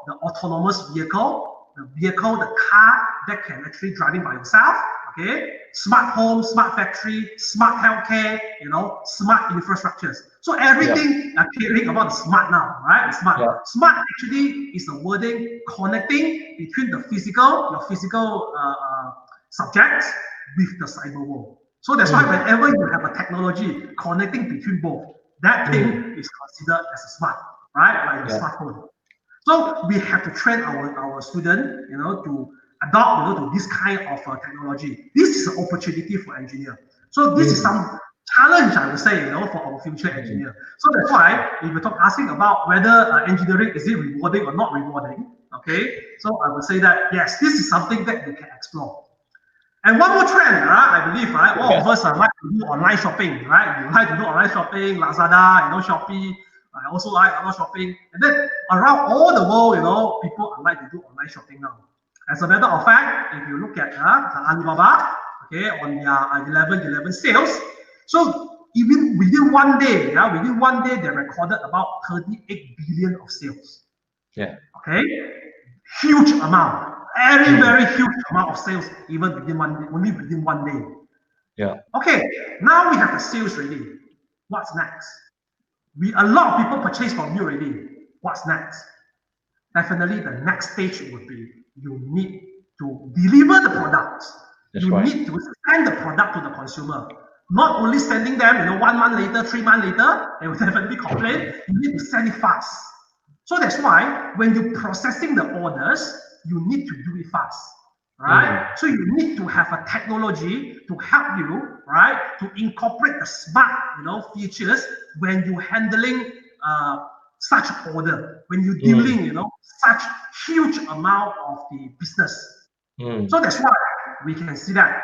the autonomous vehicle, the car that can actually driving by yourself. Okay, smart home, smart factory, smart healthcare, smart infrastructures. So everything are caring about the smart now, right? Smart. Smart actually is the wording connecting between your physical subjects with the cyber world. So that's why whenever you have a technology connecting between both, that thing is considered as a smart, right? Like a smartphone. So we have to train our student, to adopt, to this kind of technology. This is an opportunity for engineer. So this is some challenge, I would say, for our future engineer. So that's why if we're asking about whether engineering is it rewarding or not rewarding, okay? So I would say that yes, this is something that we can explore. And one more trend, I believe, right? All of us like to do online shopping, right? You like to do online shopping, Lazada, Shopee. I also like online shopping. And then around all the world, people like to do online shopping now. As a matter of fact, if you look at the Alibaba, okay, on their 11/11 sales, so even within one day, they recorded about 38 billion of sales. Okay, huge amount. Very huge amount of sales, even within one day. Okay, now we have the sales ready. What's next? A lot of people purchase from you already. What's next? Definitely the next stage would be you need to deliver the products. You need to send the product to the consumer. Not only sending them, 1 month later, 3 months later, they will definitely complain. You need to send it fast. So that's why when you're processing the orders, you need to do it fast, right? So you need to have a technology to help you, right, to incorporate the smart, features when you're handling such order, when you're dealing, such huge amount of the business. So that's why we can see that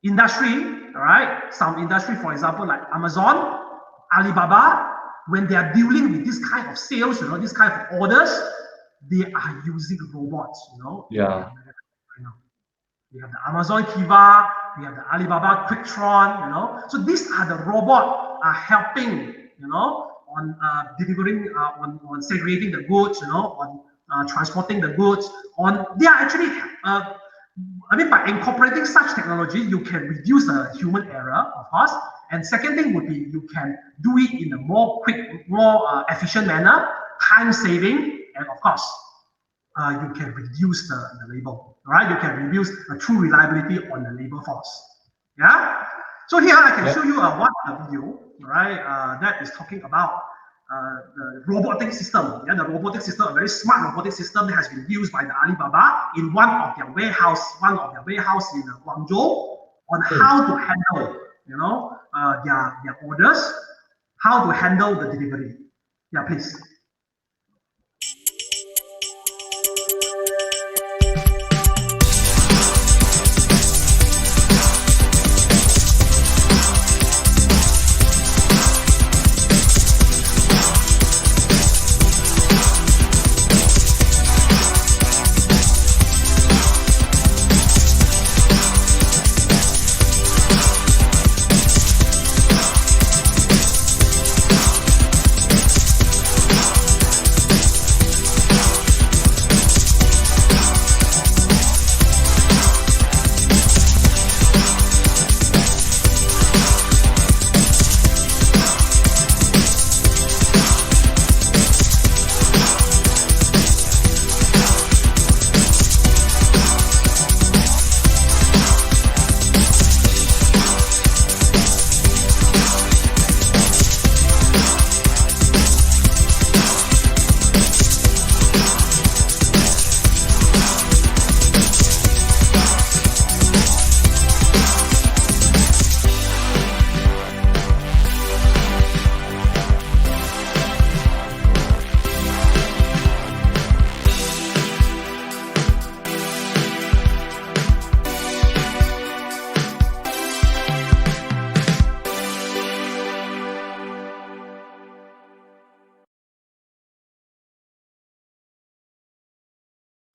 industry, right? Some industry, for example, like Amazon, Alibaba, when they are dealing with this kind of sales, this kind of orders, they are using robots,
Yeah.
We have the Amazon Kiva, we have the Alibaba Quicktron, So these are the robots helping, on delivering, on segregating the goods, on transporting the goods. They are actually, by incorporating such technology, you can reduce the human error, of course. And second thing would be you can do it in a more quick, more efficient manner, time saving, and of course, you can reduce the labor, right? You can reduce the true reliability on the labor force. Yeah. So here I can show you one video, right? That is talking about the robotic system. Yeah, the robotic system, a very smart robotic system that has been used by the Alibaba in one of their warehouse in Guangzhou on how to handle, their orders, how to handle the delivery. Yeah, please.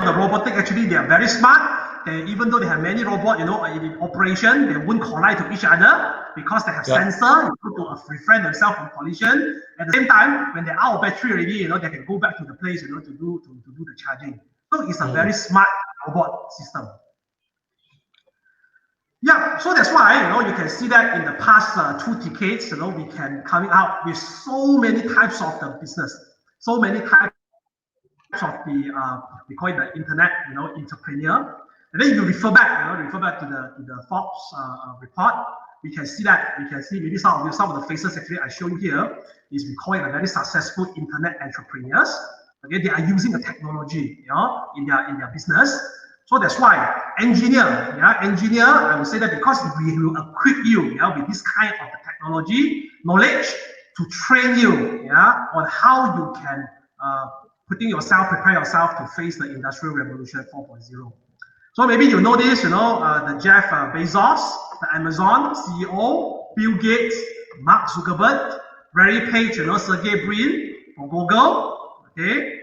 The robotic, actually, they are very smart. Even though they have many robots, in operation, they won't collide to each other because they have sensor to refrain themselves from collision. At the same time, when they're out of battery already, they can go back to the place, to do the charging. So it's a very smart robot system. Yeah, so that's why, you can see that in the past 2 decades, we can coming out with so many types of the business, so many types of the we call it the internet, entrepreneur. And then you refer back to the Forbes report. We can see maybe some of the faces actually I show you here is we call it a very successful internet entrepreneurs. Okay, they are using the technology, in their business. So that's why engineer, I would say that because we will equip you, with this kind of the technology knowledge to train you, on how you can prepare yourself to face the industrial revolution 4.0. So maybe you know this, the Jeff Bezos, the Amazon CEO, Bill Gates, Mark Zuckerberg, Larry Page, Sergey Brin from Google, okay,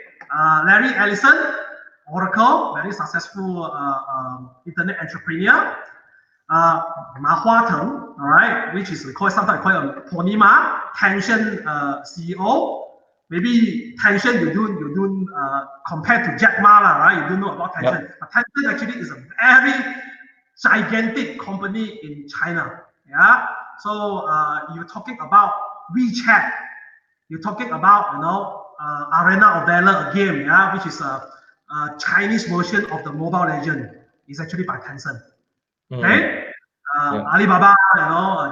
Larry Ellison, Oracle, very successful internet entrepreneur. Ma Hua-teng, all right, which is sometimes we call him Ponima, Tencent CEO. Maybe Tencent you don't compared to Jack Ma, right? You don't know about Tencent. Yep. But Tencent actually is a very gigantic company in China. Yeah. So you're talking about WeChat. You're talking about Arena of Valor, a game, which is a Chinese version of the Mobile Legend. It's actually by Tencent. Okay. Alibaba,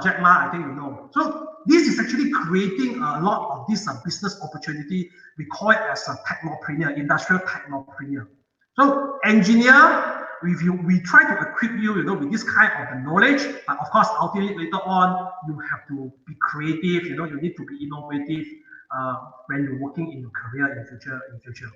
Jack Ma, I think you know. So this is actually creating a lot of this business opportunity. We call it as a technopreneur, industrial technopreneur. So engineer, we try to equip you, with this kind of the knowledge. But of course, ultimately later on, you have to be creative. You need to be innovative when you're working in your career in future.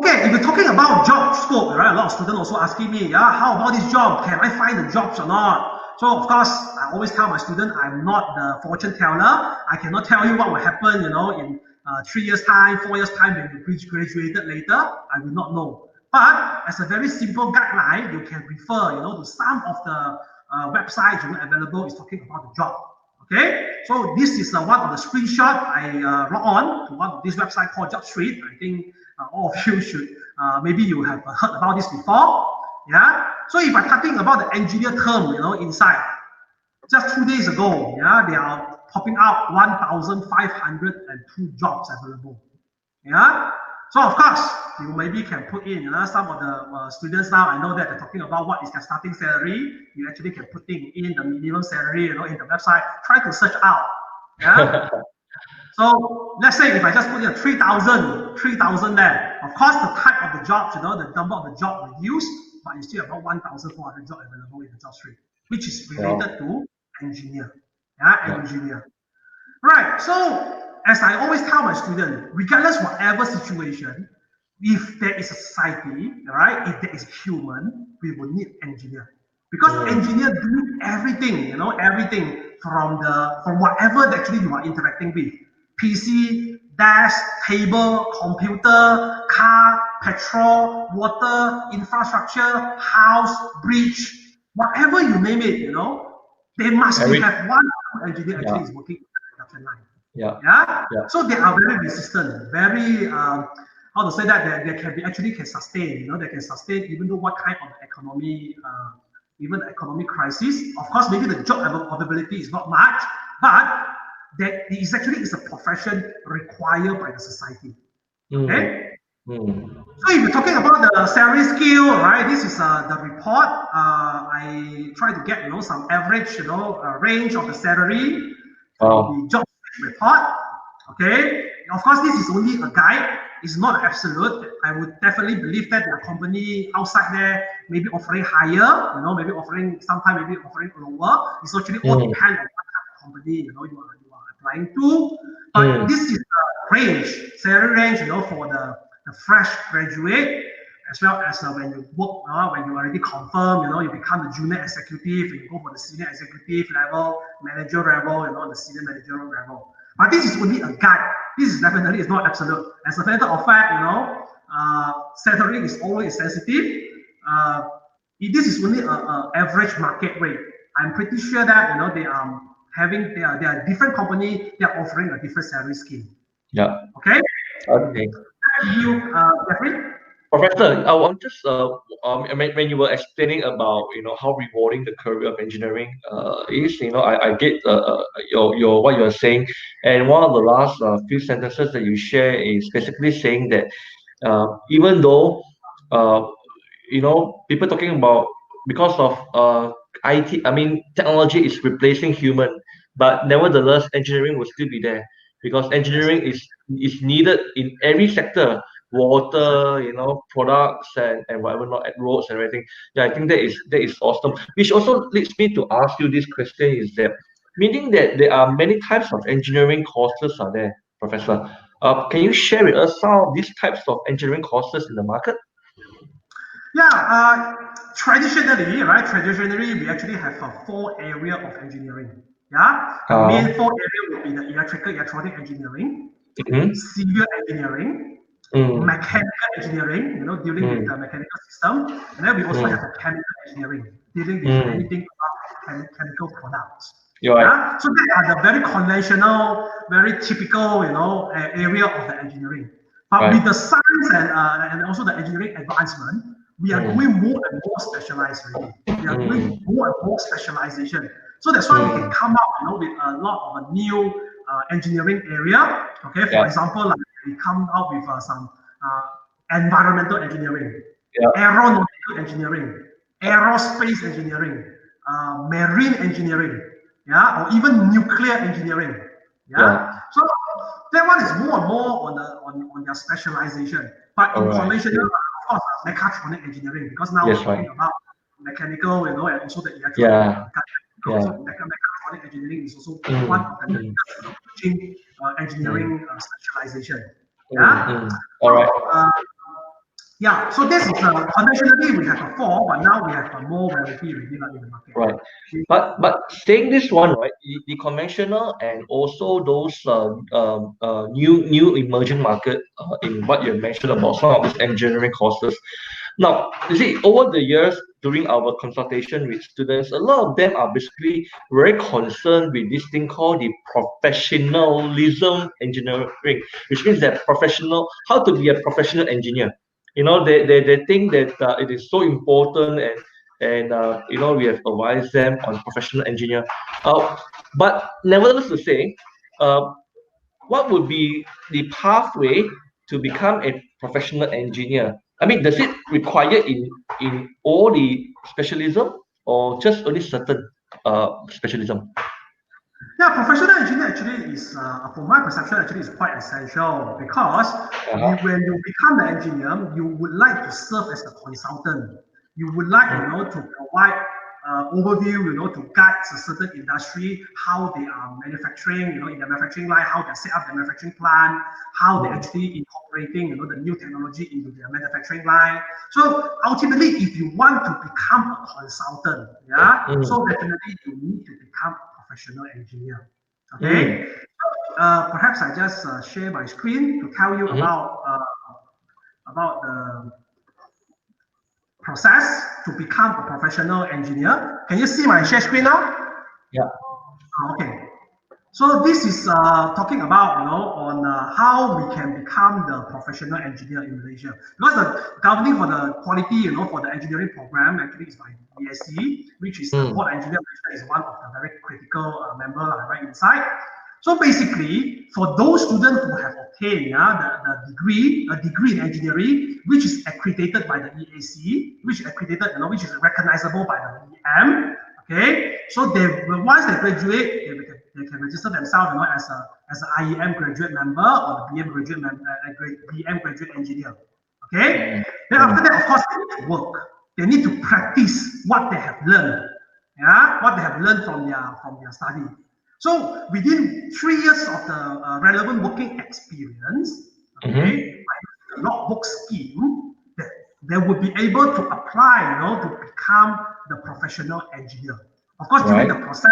Okay, if you're talking about job scope, right? A lot of students also asking me, how about this job? Can I find the jobs or not? So of course, I always tell my student, I'm not the fortune teller. I cannot tell you what will happen, in 3 years time, 4 years time when you graduated later. I will not know. But as a very simple guideline, you can refer, to some of the websites available is talking about the job. Okay, so this is one of the screenshot I log on to one of this website called Job Street. I think all of you should, maybe you have heard about this before. Yeah, so if I'm talking about the engineer term, inside, just 2 days ago, they are popping out 1,502 jobs available. Yeah, so of course, you maybe can put in, some of the students now, I know that they're talking about what is their starting salary. You actually can put in the minimum salary, in the website, try to search out. Yeah. So let's say if I just put in 3,000 there, of course, the type of the jobs, the number of the job reduced, but you still have about 1,400 jobs available in the job stream, which is related to engineer. Yeah, engineer. Right. So as I always tell my students, regardless whatever situation, if there is a society, right, if there is human, we will need engineer. Because engineer do everything, everything from whatever actually you are interacting with. PC, desk, table, computer, car, petrol, water, infrastructure, house, bridge, whatever you name it, they must have one engineer actually is working in the production line. Yeah. So they are very resistant, very how to say that they can be actually can sustain, they can sustain even though what kind of economy, even the economic crisis. Of course, maybe the job availability is not much, but that is actually a profession required by the society. Okay. So if you're talking about the salary scale, right? This is the report. I try to get some average range of the salary from the job report. Okay. Of course, this is only a guide. It's not absolute. I would definitely believe that the company outside there may be offering higher, maybe offering sometimes maybe offering lower. It's actually all depends on what kind of company you are applying to. But this is the range, salary range, for the fresh graduate, as well as when you work, when you already confirm, you become the junior executive, and you go for the senior executive level, manager level, the senior managerial level. But this is only a guide. This is definitely is not absolute. As a matter of fact, salary is always sensitive. This is only an average market rate. I'm pretty sure that they are having they are different company. They are offering a different salary scheme.
Yeah.
Okay.
Okay.
You, Jeffrey.
Professor, I want just when you were explaining about how rewarding the career of engineering is, I get your what you are saying, and one of the last few sentences that you share is basically saying that even though people talking about because of IT, I mean technology is replacing human, but nevertheless engineering will still be there because engineering is needed in every sector. Water, products and whatever not at roads and everything. Yeah, I think that is awesome. Which also leads me to ask you this question: is that meaning that there are many types of engineering courses are there, Professor? Can you share with us some of these types of engineering courses in the market?
Yeah, traditionally, we actually have 4 areas of engineering. Yeah, the main 4 areas would be the electronic engineering, civil engineering, mechanical engineering, dealing with the mechanical system, and then we also have the chemical engineering, dealing with anything about chemical products. Yeah, so they are the very conventional, very typical, area of the engineering. But with the science and also the engineering advancement, we are going more and more specialized already. We are doing more and more specialization. So that's why we can come up, with a lot of a new engineering area. Okay, for example, like we come out with some environmental engineering, aeronautical engineering, aerospace engineering, marine engineering, or even nuclear engineering. So that one is more and more on their specialization. But in conventional, of course, mechatronic engineering, because now we're talking about mechanical, and also the electronic. So mechatronic engineering is also one of the engineering specialization. All right. Yeah, so this is conventionally we have a 4, but now we have a more variety already in the market.
Right. But saying this one, right, the conventional and also those new emerging market in what you mentioned about some of these engineering courses. Now, you see, over the years during our consultation with students, a lot of them are basically very concerned with this thing called the professionalism engineering, which means that how to be a professional engineer. They think that it is so important, and we have advised them on professional engineer. But nevertheless to say, what would be the pathway to become a professional engineer? I mean, does it require in all the specialism or just only certain specialism?
Yeah, professional engineer actually is, from my perception, actually is quite essential because when you become the engineer, you would like to serve as a consultant. You would like, to provide overview, to guide a certain industry, how they are manufacturing, in the manufacturing line, how they set up the manufacturing plant, how they actually incorporating, the new technology into their manufacturing line. So ultimately, if you want to become a consultant, so definitely you need to become a professional engineer. Okay. Perhaps I just share my screen to tell you about the process to become a professional engineer. Can you see my share screen now?
Yeah.
Okay. So this is talking about, on how we can become the professional engineer in Malaysia. Because the governing for the quality, for the engineering program actually is by BSc, which is the Board Engineer is one of the very critical member right inside. So basically, for those students who have obtained a degree in engineering, which is accredited by the EAC, which is accredited, which is recognizable by the BM. Okay, so once they graduate, they can register themselves, as an IEM graduate member or the BM graduate engineer. Okay, then after that, of course, they need to work. They need to practice what they have learned. What they have learned from their study. So within 3 years of the relevant working experience, by using the logbook scheme, they would be able to apply, to become the professional engineer. Of course, during the process,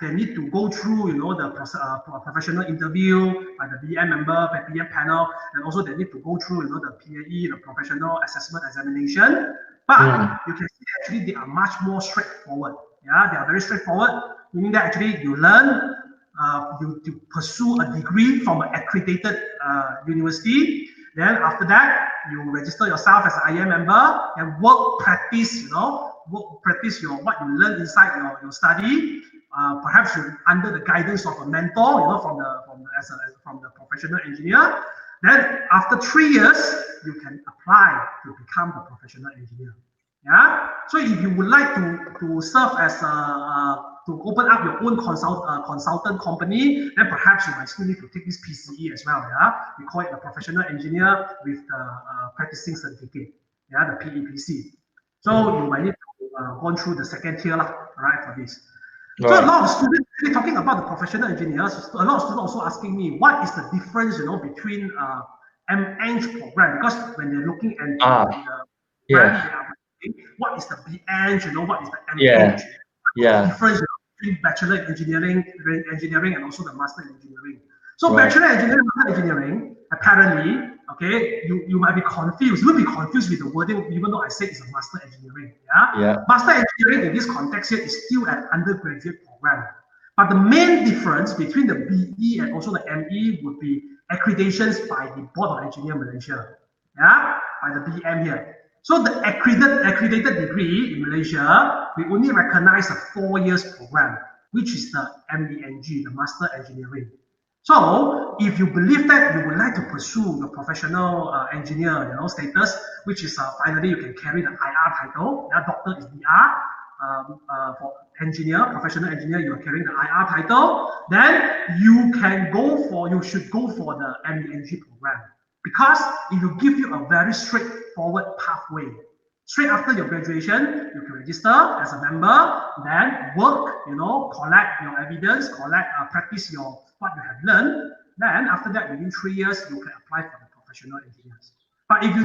they need to go through, the professional interview by the BM member, by BM panel, and also they need to go through, the PAE, the professional assessment examination. But you can see actually they are much more straightforward. They are very straightforward, meaning that actually you learn, you pursue a degree from an accredited university. Then after that, you register yourself as an IM member and practice what you learn inside your study. Perhaps under the guidance of a mentor, from the professional engineer. Then after 3 years, you can apply to become the professional engineer. So if you would like to serve as to open up your own consultant company, then perhaps you might still need to take this PCE as well. We call it the professional engineer with the practicing certificate. The PEPC. So you might need to go through the second tier, right, for this. So a lot of students really talking about the professional engineers. A lot of students also asking me what is the difference, between MEng program, because when they're looking at the what is the BEng, what is the MEng? The difference between bachelor in engineering and also the master in engineering. So bachelor engineering, master engineering, apparently, okay, you might be confused. You will be confused with the wording, even though I say it's a master engineering. Master engineering in this context here is still an undergraduate program. But the main difference between the BE and also the ME would be accreditations by the Board of Engineers Malaysia. By the BM here. So the accredited degree in Malaysia, we only recognize a 4 years program, which is the MEng, the Master Engineering. So if you believe that you would like to pursue the professional engineer, status, which is finally you can carry the IR title. Doctor is DR. For engineer, professional engineer, you are carrying the IR title. Then you should go for the MEng program. Because it will give you a very straightforward pathway. Straight after your graduation, you can register as a member, then work, collect your evidence, practice what you have learned. Then after that, within 3 years, you can apply for the professional engineers. But if you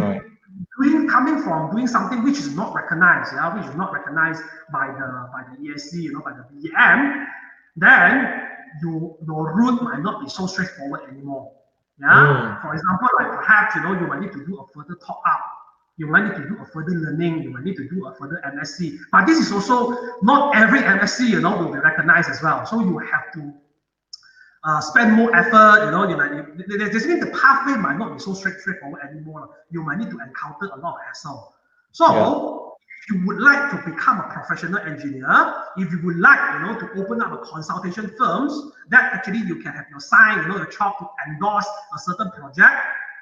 coming from doing something which is not recognized, which is not recognized by the ESC, by the BEM, then your route might not be so straightforward anymore. For example, like perhaps you might need to do a further top up, you might need to do a further learning, you might need to do a further MSc. But this is also not every MSc will be recognized as well. So you have to spend more effort, there's the pathway might not be so straightforward anymore. You might need to encounter a lot of hassle. So if you would like to become a professional engineer, if you would like, to open up a consultation firms, that actually you can have your sign, your job to endorse a certain project,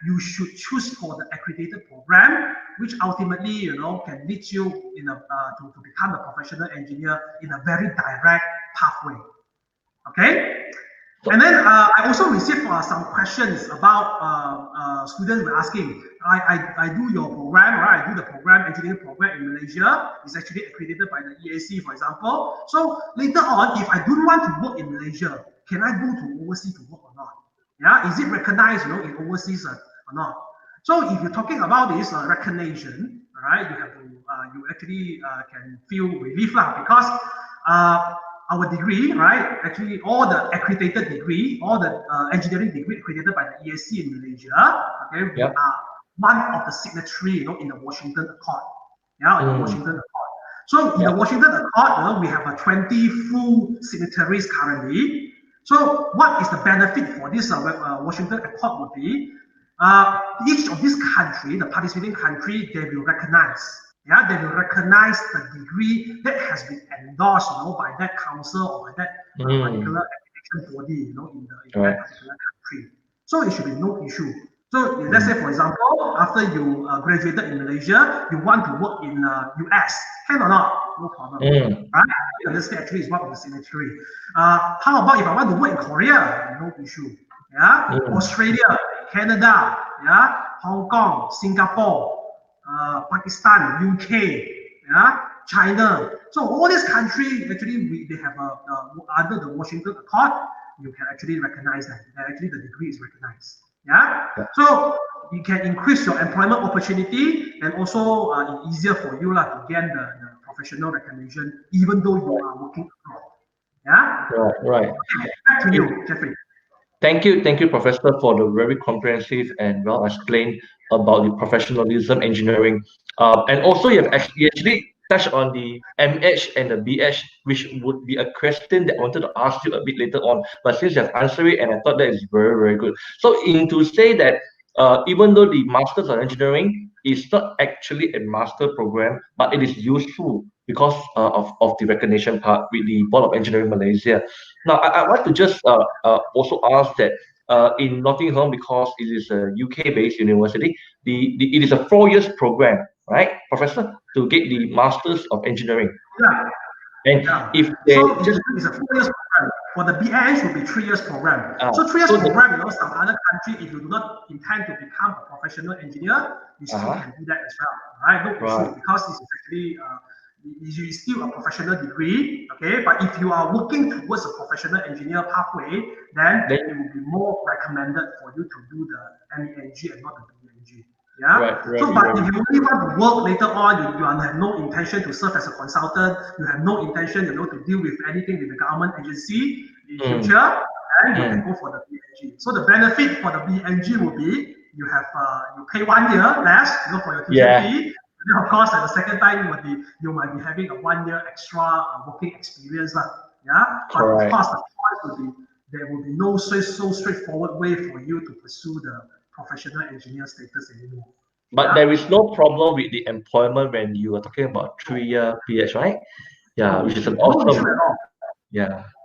you should choose for the accredited program, which ultimately, can lead you to become a professional engineer in a very direct pathway. Okay? And then I also received some questions about students were asking, I do your program, right? I do the program, engineering program in Malaysia. It's actually accredited by the EAC, for example. So later on, if I don't want to work in Malaysia, can I go to overseas to work or not? Yeah, is it recognized, in overseas or not? So if you're talking about this recognition, right, you have to, you actually can feel relief lah, because our degree, right? Actually, all the accredited degree, all the engineering degree accredited by the ESC in Malaysia, okay, we are one of the signatory, in the Washington Accord. In the Washington Accord. So in the Washington Accord, we have 20 full signatories currently. So what is the benefit for this Washington Accord would be? Each of these country, the participating country, they will recognize. They will recognize the degree that has been endorsed, by that council or by that particular accreditation body, in that particular country. So it should be no issue. So let's say, for example, after you graduated in Malaysia, you want to work in US, can or not? No problem, right? This actually is one of the signatory. How about if I want to work in Korea? No issue. Australia, Canada, Hong Kong, Singapore. Pakistan, UK, China. So all these countries actually they have under the Washington Accord, you can actually recognize that. Actually, the degree is recognized. So you can increase your employment opportunity, and also it's easier for you to gain the professional recognition, even though you are working abroad.
Right.
Okay, back to you, Jeffrey.
Thank you, Professor, for the very comprehensive and well explained about the professionalism engineering. And also, you actually touched on the MH and the BH, which would be a question that I wanted to ask you a bit later on. But since you have answered it, and I thought that is very, very good. So, to say that even though the Masters of Engineering is not actually a master program, but it is useful because of the recognition part with the Board of Engineering Malaysia. Now, I want to just also ask that in Nottingham, because it is a UK-based university, it is a 4 years program, right, Professor, to get the Masters of Engineering. And if they
it's a 4 years program. For the BH, will be 3 years program. So 3 years program, some other country, if you do not intend to become a professional engineer, you still can do that as well, right? No issue, because this is actually is still a professional degree, okay? But if you are working towards a professional engineer pathway, then it will be more recommended for you to do the MEng and not the BEng. But if you only want to work later on, you have no intention to serve as a consultant, you have no intention, to deal with anything with the government agency in the future, then you can go for the BEng. So the benefit for the BEng will be you have you pay 1 year less, for your tuition fee. And then of course, at the second time, you might be having a 1 year extra working experience, But of course, the point will be there will be no so straightforward way for you to pursue the professional engineer status anymore.
But there is no problem with the employment when you are talking about 3 year PH, right? Which is an awesome.
No issue at all.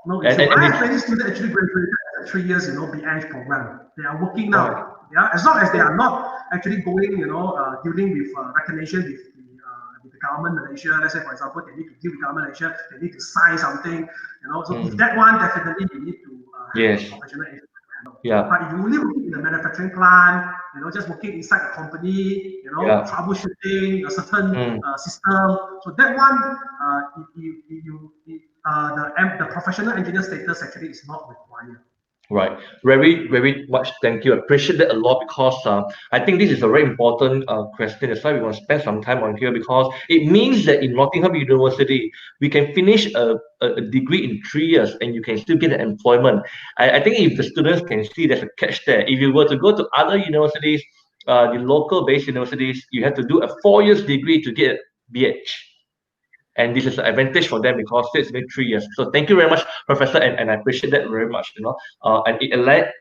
No issue.
And
I have many students actually graduated at 3 years, BEng program. They are working now. As long as they are not actually going, dealing with recognition with the government Malaysia. Let's say, for example, they need to deal with government Malaysia. They need to sign something. So if that one, definitely you need to have a professional engineer. But if you only working in the manufacturing plant, just working inside a company, troubleshooting a certain system. So that one, the professional engineer status actually is not required.
Right. Very, very much thank you. I appreciate that a lot because I think this is a very important question. That's why we want to spend some time on here because it means that in Nottingham University, we can finish a degree in 3 years and you can still get an employment. I think if the students can see there's a catch there. If you were to go to other universities, the local based universities, you have to do a 4 years degree to get BH. And this is an advantage for them because it's been 3 years. So thank you very much, Professor, and I appreciate that very much. And it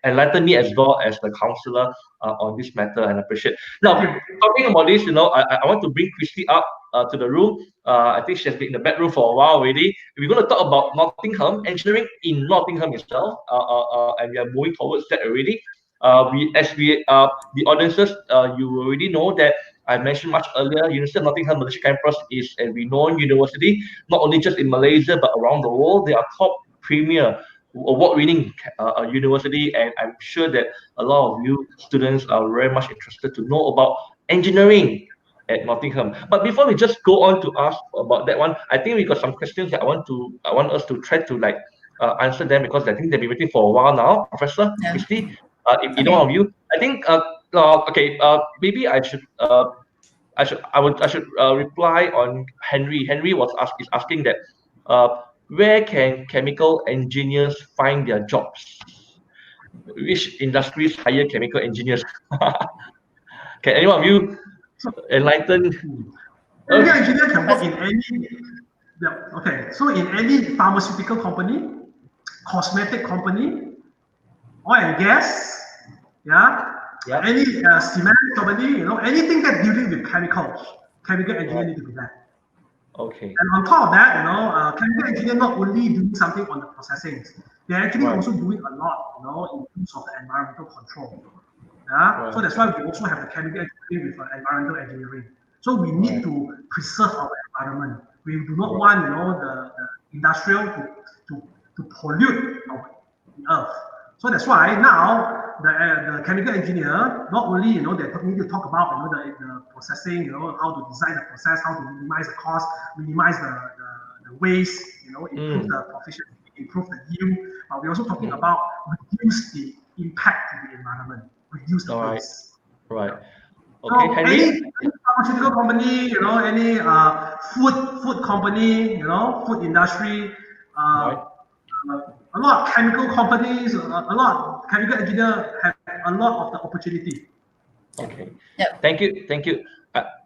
enlightened me as well as the counselor on this matter, and I appreciate. Now, talking about this, I want to bring Christy up to the room. I think she has been in the bedroom for a while already. We're going to talk about Nottingham engineering in Nottingham itself, and we are moving towards that already. The audiences, you already know that I mentioned much earlier, University of Nottingham Malaysia campus is a renowned university, not only just in Malaysia, but around the world. They are top premier award-winning university, and I'm sure that a lot of you students are very much interested to know about engineering at Nottingham. But before we just go on to ask about that one, I think we got some questions that I want us to try to answer them because I think they've been waiting for a while now. Professor Christy, if either one of you, I think maybe I should reply on Henry. Henry is asking that where can chemical engineers find their jobs? Which industries hire chemical engineers? Can anyone of you enlighten?
Chemical engineer can work in any. Yeah, okay. So in any pharmaceutical company, cosmetic company, oil and gas, any cement company, anything that dealing with chemicals, chemical engineer need to be there.
Okay.
And on top of that, chemical engineer not only doing something on the processing, they're actually also doing a lot, in terms of the environmental control. Yeah. So that's why we also have the chemical engineering with environmental engineering. So we need to preserve our environment. We do not want, the industrial to pollute our earth. So that's why now the chemical engineer not only they need to talk about the processing, how to design the process, how to minimize the cost, minimize the waste, improve the proficiency, improve the yield. But we're also talking about reduce the impact to the environment, reduce the waste.
Right.
Okay,
so
any pharmaceutical company, any food company, food industry, a lot of chemical companies, a lot of chemical engineers have a lot of the opportunity.
Okay. Yeah. Thank you.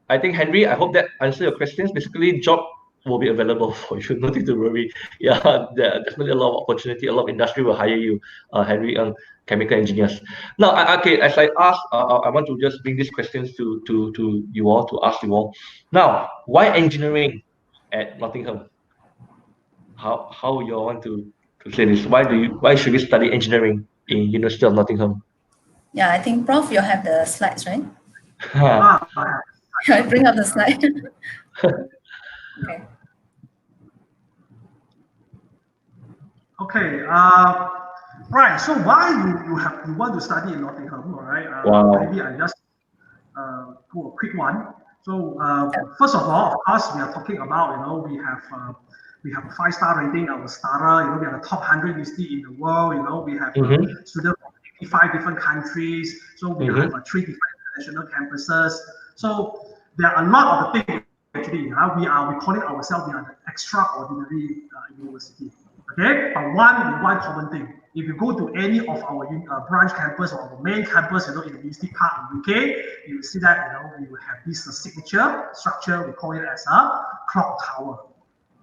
I think Henry, I hope that answers your questions. Basically, job will be available for you. Nothing to worry. Yeah, there are definitely a lot of opportunity. A lot of industry will hire you, Henry, chemical engineers. Now, as I asked, I want to just bring these questions to you all, to ask you all. Now, why engineering at Nottingham? How you all want to say this? Why should we study engineering in University of Nottingham?
Yeah, I think Prof, you have the slides, right? I bring up the slide. Okay.
Okay. Right. So why you want to study in Nottingham? All right. Maybe I just do a quick one. So first of all, of course, we are talking about we have a 5-star rating, our starter. We are the top 100 university in the world. We have students from 85 different countries. So we have 3 different international campuses. So there are a lot of the things actually. We call it ourselves. We are the extraordinary university. Okay, but one common thing. If you go to any of our branch campus or our main campus, in the University Park in UK, you will see that we will have this signature structure. We call it as a clock tower.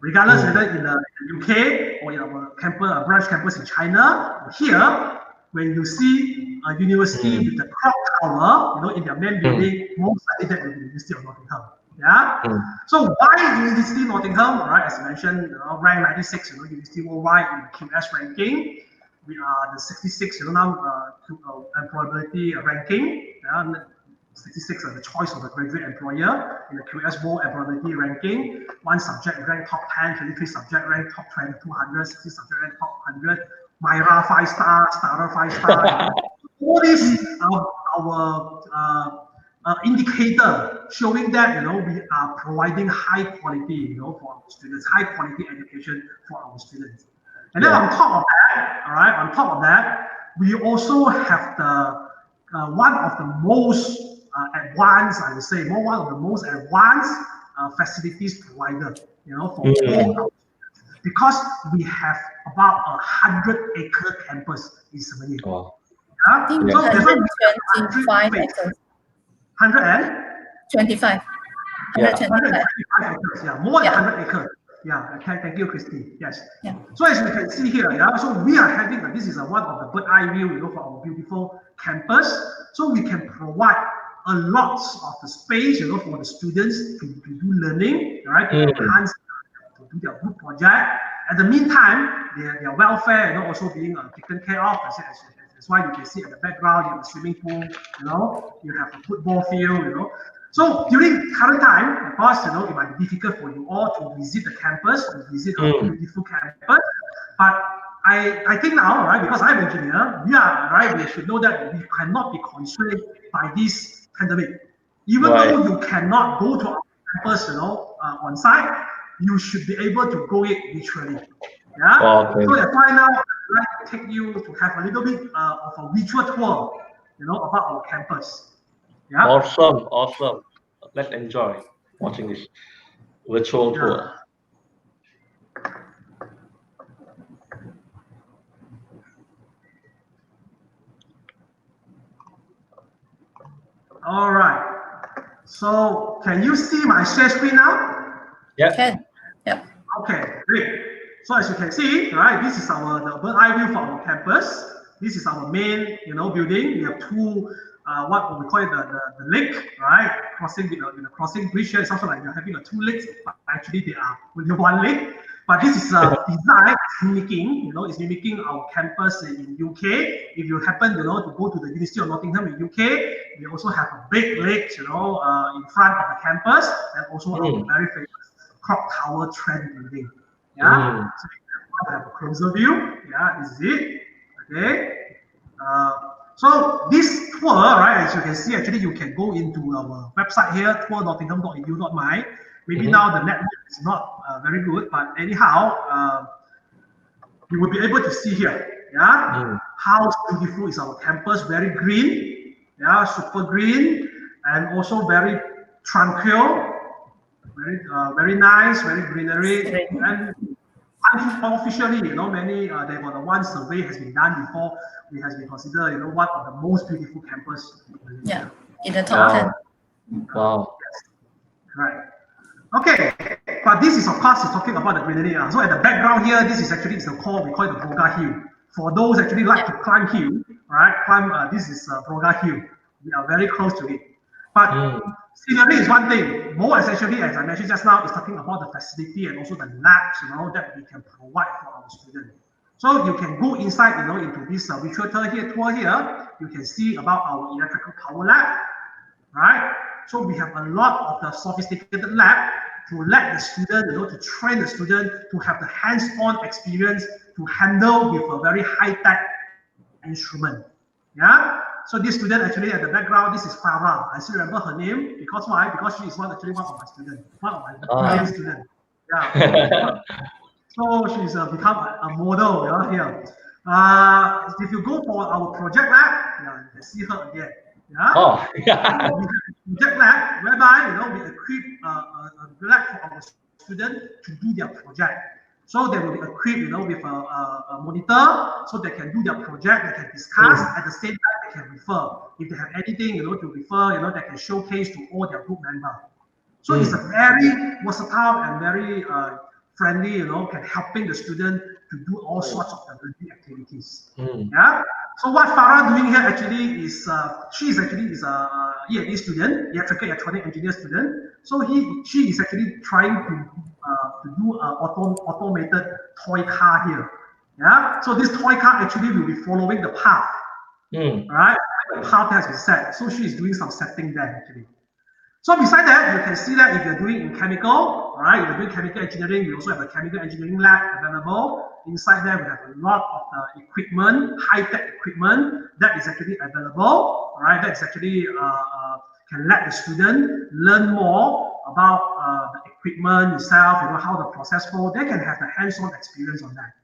Regardless whether in the UK or in our campus, branch campus in China or here, when you see a university with the clock tower, in their main building, most likely that will be the University of Nottingham. Yeah. So why University of Nottingham? All right, as I mentioned, rank 96, University worldwide in the QS ranking. We are the 66, now employability ranking. 66 are the choice of the graduate employer in the QS World Employability Ranking. 1 subject ranked top 10, 23 subject ranked top 200, 60 subject ranked top 100. Myra 5-star, Starter 5-star. All these are our indicator showing that we are providing high quality for our students, high quality education for our students. And then on top of that, we also have the one of the most advanced, I would say, one of the most advanced facilities provider, for all, because we have about 100-acre campus in Semenyih.
I think
So there's
125 acres.
125
125.
acres, more than 100 acres. Thank you, Christy. Yes.
Yeah.
So as you can see here, so we are having this is one of the bird eye view, for our beautiful campus. So we can provide a lot of the space, for the students to do learning, right? To enhance, to do their group project. At the meantime, their welfare, also being taken care of. That's why you can see at the background, you have a swimming pool, you have a football field, So during current time, of course, it might be difficult for you all to visit the campus, to visit our beautiful campus. But I think now, right, because I'm an engineer, we should know that we cannot be constrained by this pandemic. Even though you cannot go to our campus, on site, you should be able to go it virtually. So that's why now I'd like to take you to have a little bit of a virtual tour, about our campus.
Awesome. Let's enjoy watching this virtual tour.
All right. So can you see my share screen now?
Yeah.
Can. Yeah.
Okay, great. So as you can see, right, this is the bird eye view for our campus. This is our main, building. We have two, what we call it the lake, right? Crossing with a crossing bridge here. It's also like you're having two lakes, but actually they are only one lake. But this is design mimicking, it's mimicking our campus in UK. If you happen, to go to the University of Nottingham in UK, we also have a big lake, in front of the campus, and also our very famous clock tower trend building. So you have a closer view. This is it. Okay. So this tour, right, as you can see, actually you can go into our website here, tour.nottingham.edu.my. Maybe now the network is not very good, but anyhow, you will be able to see here, how beautiful is our campus. Very green, super green, and also very tranquil, very nice, very greenery, and unofficially, many there were the one survey has been done before. It has been considered, one of the most beautiful campus.
In the top 10.
Wow.
Yes. Right. Okay, but this is of course talking about the greenery. So at the background here, this is actually we call it the Broga Hill. For those actually like to climb hill, right? This is Broga Hill. We are very close to it. But scenery is one thing. More essentially, as I mentioned just now, is talking about the facility and also the labs, that we can provide for our students. So you can go inside, into this virtual tour here. You can see about our electrical power lab, right? So we have a lot of the sophisticated lab to let the student, to train the student to have the hands-on experience to handle with a very high-tech instrument. So this student actually at the background, this is Farah. I still remember her name because why? Because she is actually one of my students, one of my students. So she's become a model here. If you go for our project lab, you can see her again. Project lab, whereby we equip a lab for our students to do their project. So they will be equipped, with a monitor, so they can do their project, they can discuss, at the same time they can refer. If they have anything, to refer, they can showcase to all their group members. So it's a very versatile and very friendly, can helping the student to do all sorts of learning activities. So what Farah doing here actually is, she is actually a E&E student, electrical electronic engineer student. So she is actually trying to do an automated toy car here. So this toy car actually will be following the path, right? The path has been set. So she is doing some setting there actually. So beside that, you can see that if you're doing in chemical, right? If you're doing chemical engineering, we also have a chemical engineering lab available. Inside there, we have a lot of equipment, high-tech equipment that is actually available, right? That is actually can let the student learn more about the equipment itself, how the process flow. They can have the hands-on experience on that.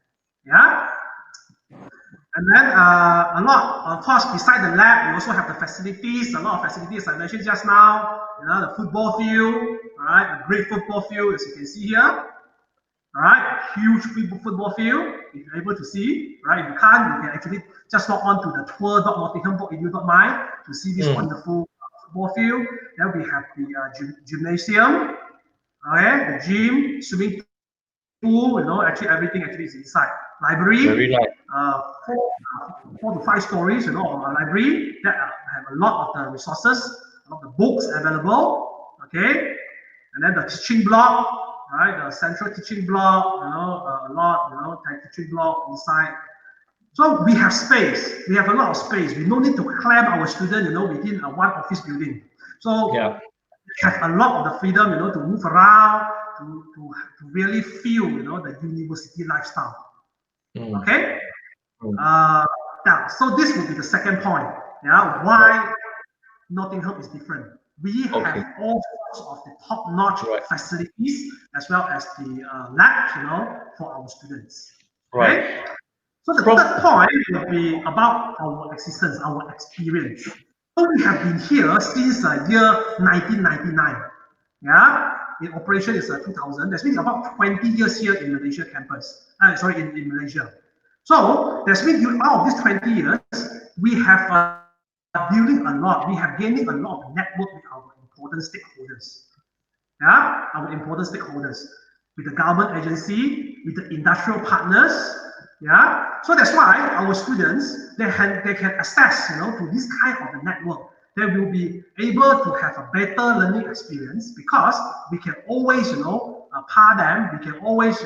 And then a lot, of course, beside the lab, we also have the facilities, a lot of facilities I mentioned just now, the football field, all right, a great football field, as you can see here, all right, huge football field, if you're able to see, right, if you can't, you can actually just log on to the tour.nottingham.edu.my to see this wonderful football field. Then we have the gymnasium, okay, the gym, swimming pool, actually everything actually is inside. Library,
very nice.
4 to 5 stories, of our library that have a lot of the resources, a lot of the books available, okay, and then the teaching block, right, the central teaching block, a lot, teaching block inside. So we have space, we have a lot of space. We don't need to clamp our students, within one office building. So we have a lot of the freedom, to move around, to really feel, the university lifestyle. Okay. Yeah. So this will be the second point. Yeah. Why Nottingham is different? We have all sorts of the top-notch facilities as well as the lab, for our students.
Right.
Okay? So the third point will be about our existence, our experience. So we have been here since year 1999. Yeah. In operation is 2000. That's been about 20 years here in Malaysia campus. In Malaysia. So that's means out of these 20 years, we have building a lot. We have gaining a lot of network with our important stakeholders. Yeah, our important stakeholders with the government agency, with the industrial partners. Yeah, so that's why our students they can access to this kind of a network. They will be able to have a better learning experience because we can always pair them. We can always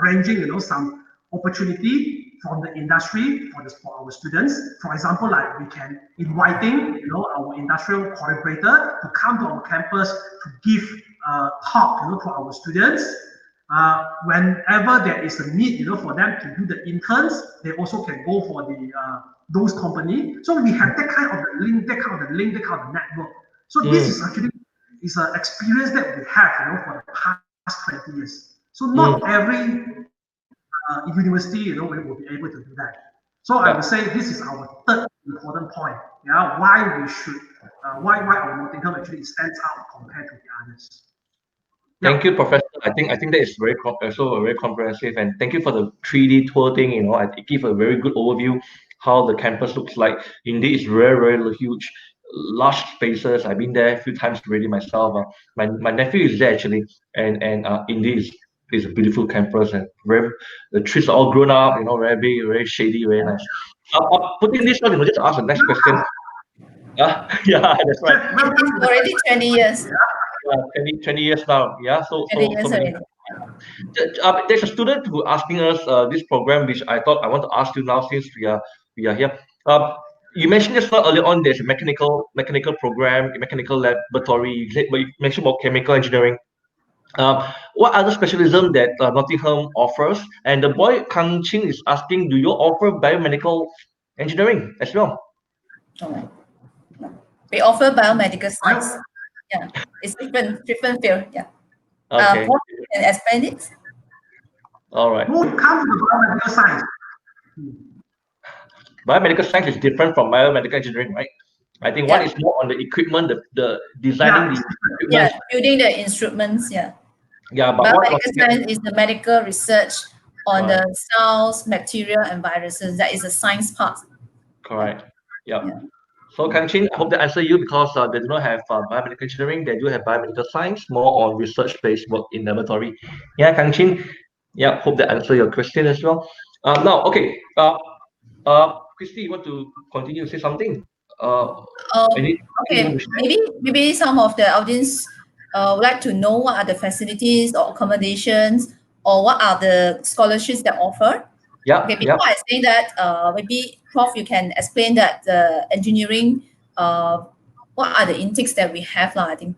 arranging some opportunity from the industry for our students. For example, like we can inviting our industrial collaborator to come to our campus to give talk to our students. Whenever there is a need for them to do the interns, they also can go for the those company. So we have that kind of link, that kind of network. So this is actually an experience that we have for the past 20 years. So not every university will be able to do that. So I would say this is our third important point. Yeah, why we should why our Nottingham actually stands out compared to the others.
Thank you, Professor. I think that is very comprehensive, and thank you for the 3D tour thing. It gives a very good overview how the campus looks like. Indeed, it's very, very huge, large spaces. I've been there a few times already myself. My nephew is there actually, and indeed it's a beautiful campus, and the trees are all grown up. Very big, very shady, very nice. Putting this one, just ask the next question. Yeah, that's right.
It's already 20 years.
20 years now. Yeah, so many. There's a student who asking us this program, which I thought I want to ask you now since we are here. You mentioned just now earlier on there's a mechanical program, a mechanical laboratory, but you mentioned about chemical engineering. What other specialism that Nottingham offers? And the boy Kang Chin is asking, do you offer biomedical engineering as well?
We offer biomedical science. Yeah, it's different field. Yeah.
Okay.
Paul, can explain it?
All right.
Who comes to biomedical science?
Biomedical science is different from biomedical engineering, right? I think one is more on the equipment, the designing the equipment.
Yeah, building the instruments. Yeah.
Yeah, but
biomedical science is the medical research on the cells, bacteria, and viruses. That is the science part.
Correct. Yeah. So Kang Chin, I hope that answer you because they do not have biomedical engineering. They do have biomedical science, more on research-based work in laboratory. Yeah, Kang Chin. Yeah, hope that answer your question as well. Now, okay. Christy, you want to continue to say something?
Okay, maybe some of the audience would like to know what are the facilities or accommodations or what are the scholarships that offer.
Yeah.
Okay, before I say that, maybe Prof, you can explain that the engineering, what are the intakes that we have, I think.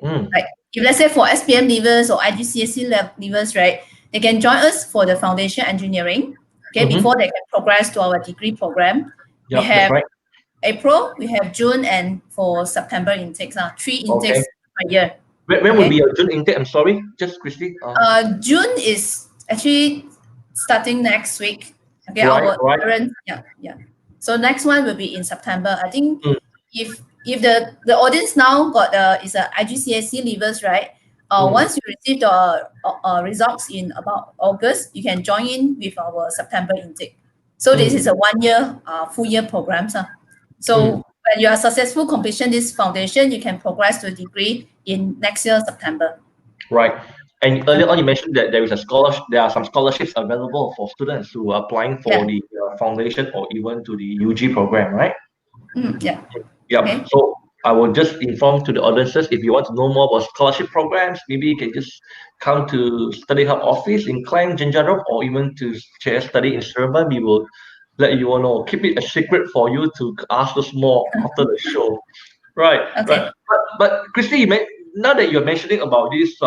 Like if let's say for SPM leavers or IGCSE leavers, right, they can join us for the foundation engineering. Okay, before they can progress to our degree program. We have April, we have June, and for September intakes, 3 intakes per year.
When will be your June intake? I'm sorry, just Christy.
June is actually starting next week. Okay, our parents, yeah. So next one will be in September. I think if the audience now got is a IGCSE levels, right? Once you receive the results in about August, you can join in with our September intake. So this is a 1 year, full year program. So when you are successful completion this foundation, you can progress to a degree in next year September.
Right. And earlier on, you mentioned that there is a scholarship. There are some scholarships available for students who are applying for the foundation or even to the UG program, right?
Yeah.
Okay. So I will just inform to the audiences, if you want to know more about scholarship programs, maybe you can just come to Study Hub office in Klang, Jenjarom, or even to CS Study in Seremban. We will let you all know. Keep it a secret for you to ask us more after the show. Right.
Okay.
Right. But Christy, now that you're mentioning about these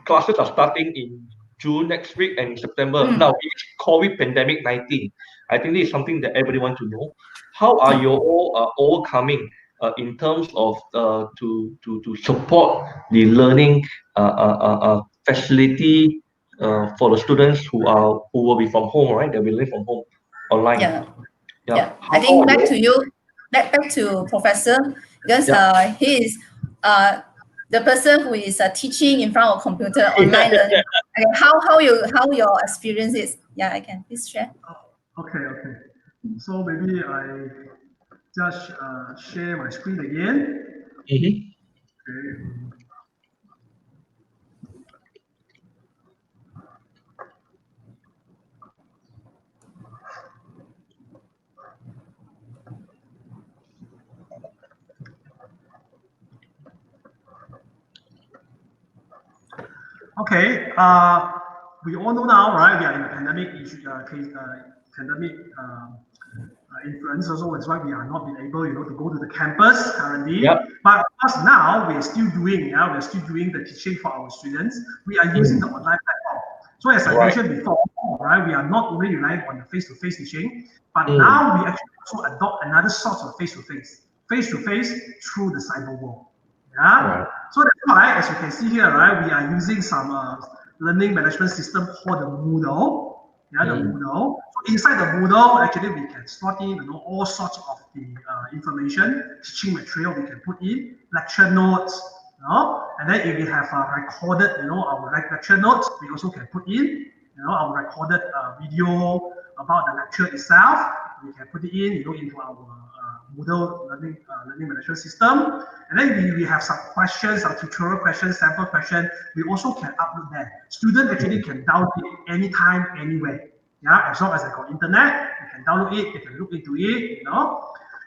classes are starting in June next week and in September. Now, it's COVID pandemic 19. I think this is something that everybody wants to know. How are you all overcoming in terms of to support the learning facility for the students who will be from home, right? They'll be learning from home online.
Yeah. I think back to you, back to Professor, because he is the person who is teaching in front of computer online learning. Okay, how your experience is? Yeah, I can please share.
Okay. So maybe I just share my screen again. Okay. Okay, we all know now, right? We are in a pandemic pandemic influence. So that's why we are not being able, to go to the campus currently. But of course, now we're still doing the teaching for our students. We are using the online platform. So as I mentioned before, right, we are not only relying on the face-to-face teaching, but now we actually also adopt another sort of face-to-face through the cyber world. So that's why, as you can see here, right, we are using some learning management system called the Moodle. The Moodle. So inside the Moodle, actually, we can slot in, all sorts of the information, teaching material we can put in, lecture notes, and then if we have recorded, our lecture notes, we also can put in, our recorded video about the lecture itself. We can put it in, into our Moodle learning management system. And then we have some questions, some tutorial questions, sample questions. We also can upload that. Students actually can download it anytime, anywhere. As long as they got internet, they can download it, they can look into it,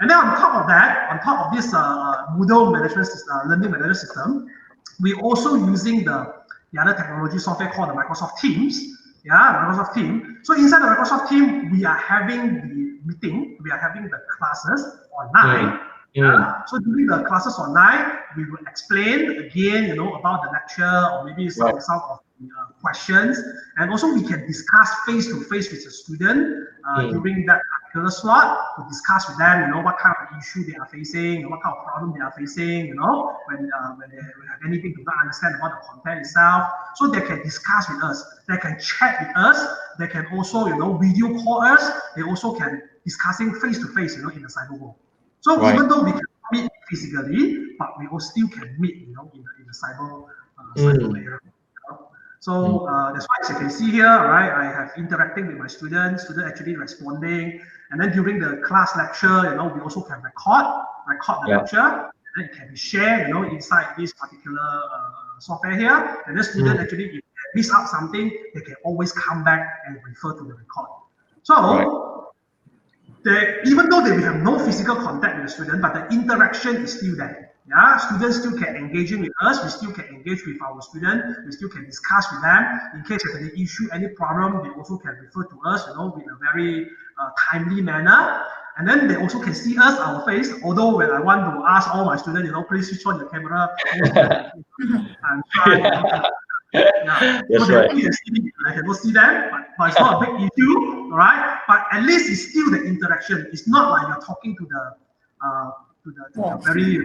And then on top of that, on top of this Moodle management system, learning management system, we're also using the other technology software called the Microsoft Teams. Microsoft Teams. So inside the Microsoft Teams, we are having the meeting, we are having the classes online. So during the classes online, we will explain again, about the lecture or maybe some of the questions, and also we can discuss face-to-face with the student during that particular slot to discuss with them, what kind of issue they are facing, what kind of problem they are facing, when they have anything to not understand about the content itself, so they can discuss with us, they can chat with us, they can also, video call us, they also can discussing face-to-face, in the cyber world. So even though we can meet physically, but we all still can meet, in the cyber area. So that's why, as you can see here, right, I have interacting with my students actually responding, and then during the class lecture, we also can record the lecture, and then it can be shared, inside this particular software here, and the student actually, if they miss out something, they can always come back and refer to the record. So even though they will have no physical contact with the student, but the interaction is still there. Students still can engage with us, we still can engage with our students, we still can discuss with them. In case there's any issue, any problem, they also can refer to us, in a very timely manner. And then they also can see us, our face, although when I want to ask all my students, please switch on your camera. I'm shy,
That's
so they only can see me, I cannot see them, but it's not a big issue, right? But at least it's still the interaction. It's not like you're talking to the very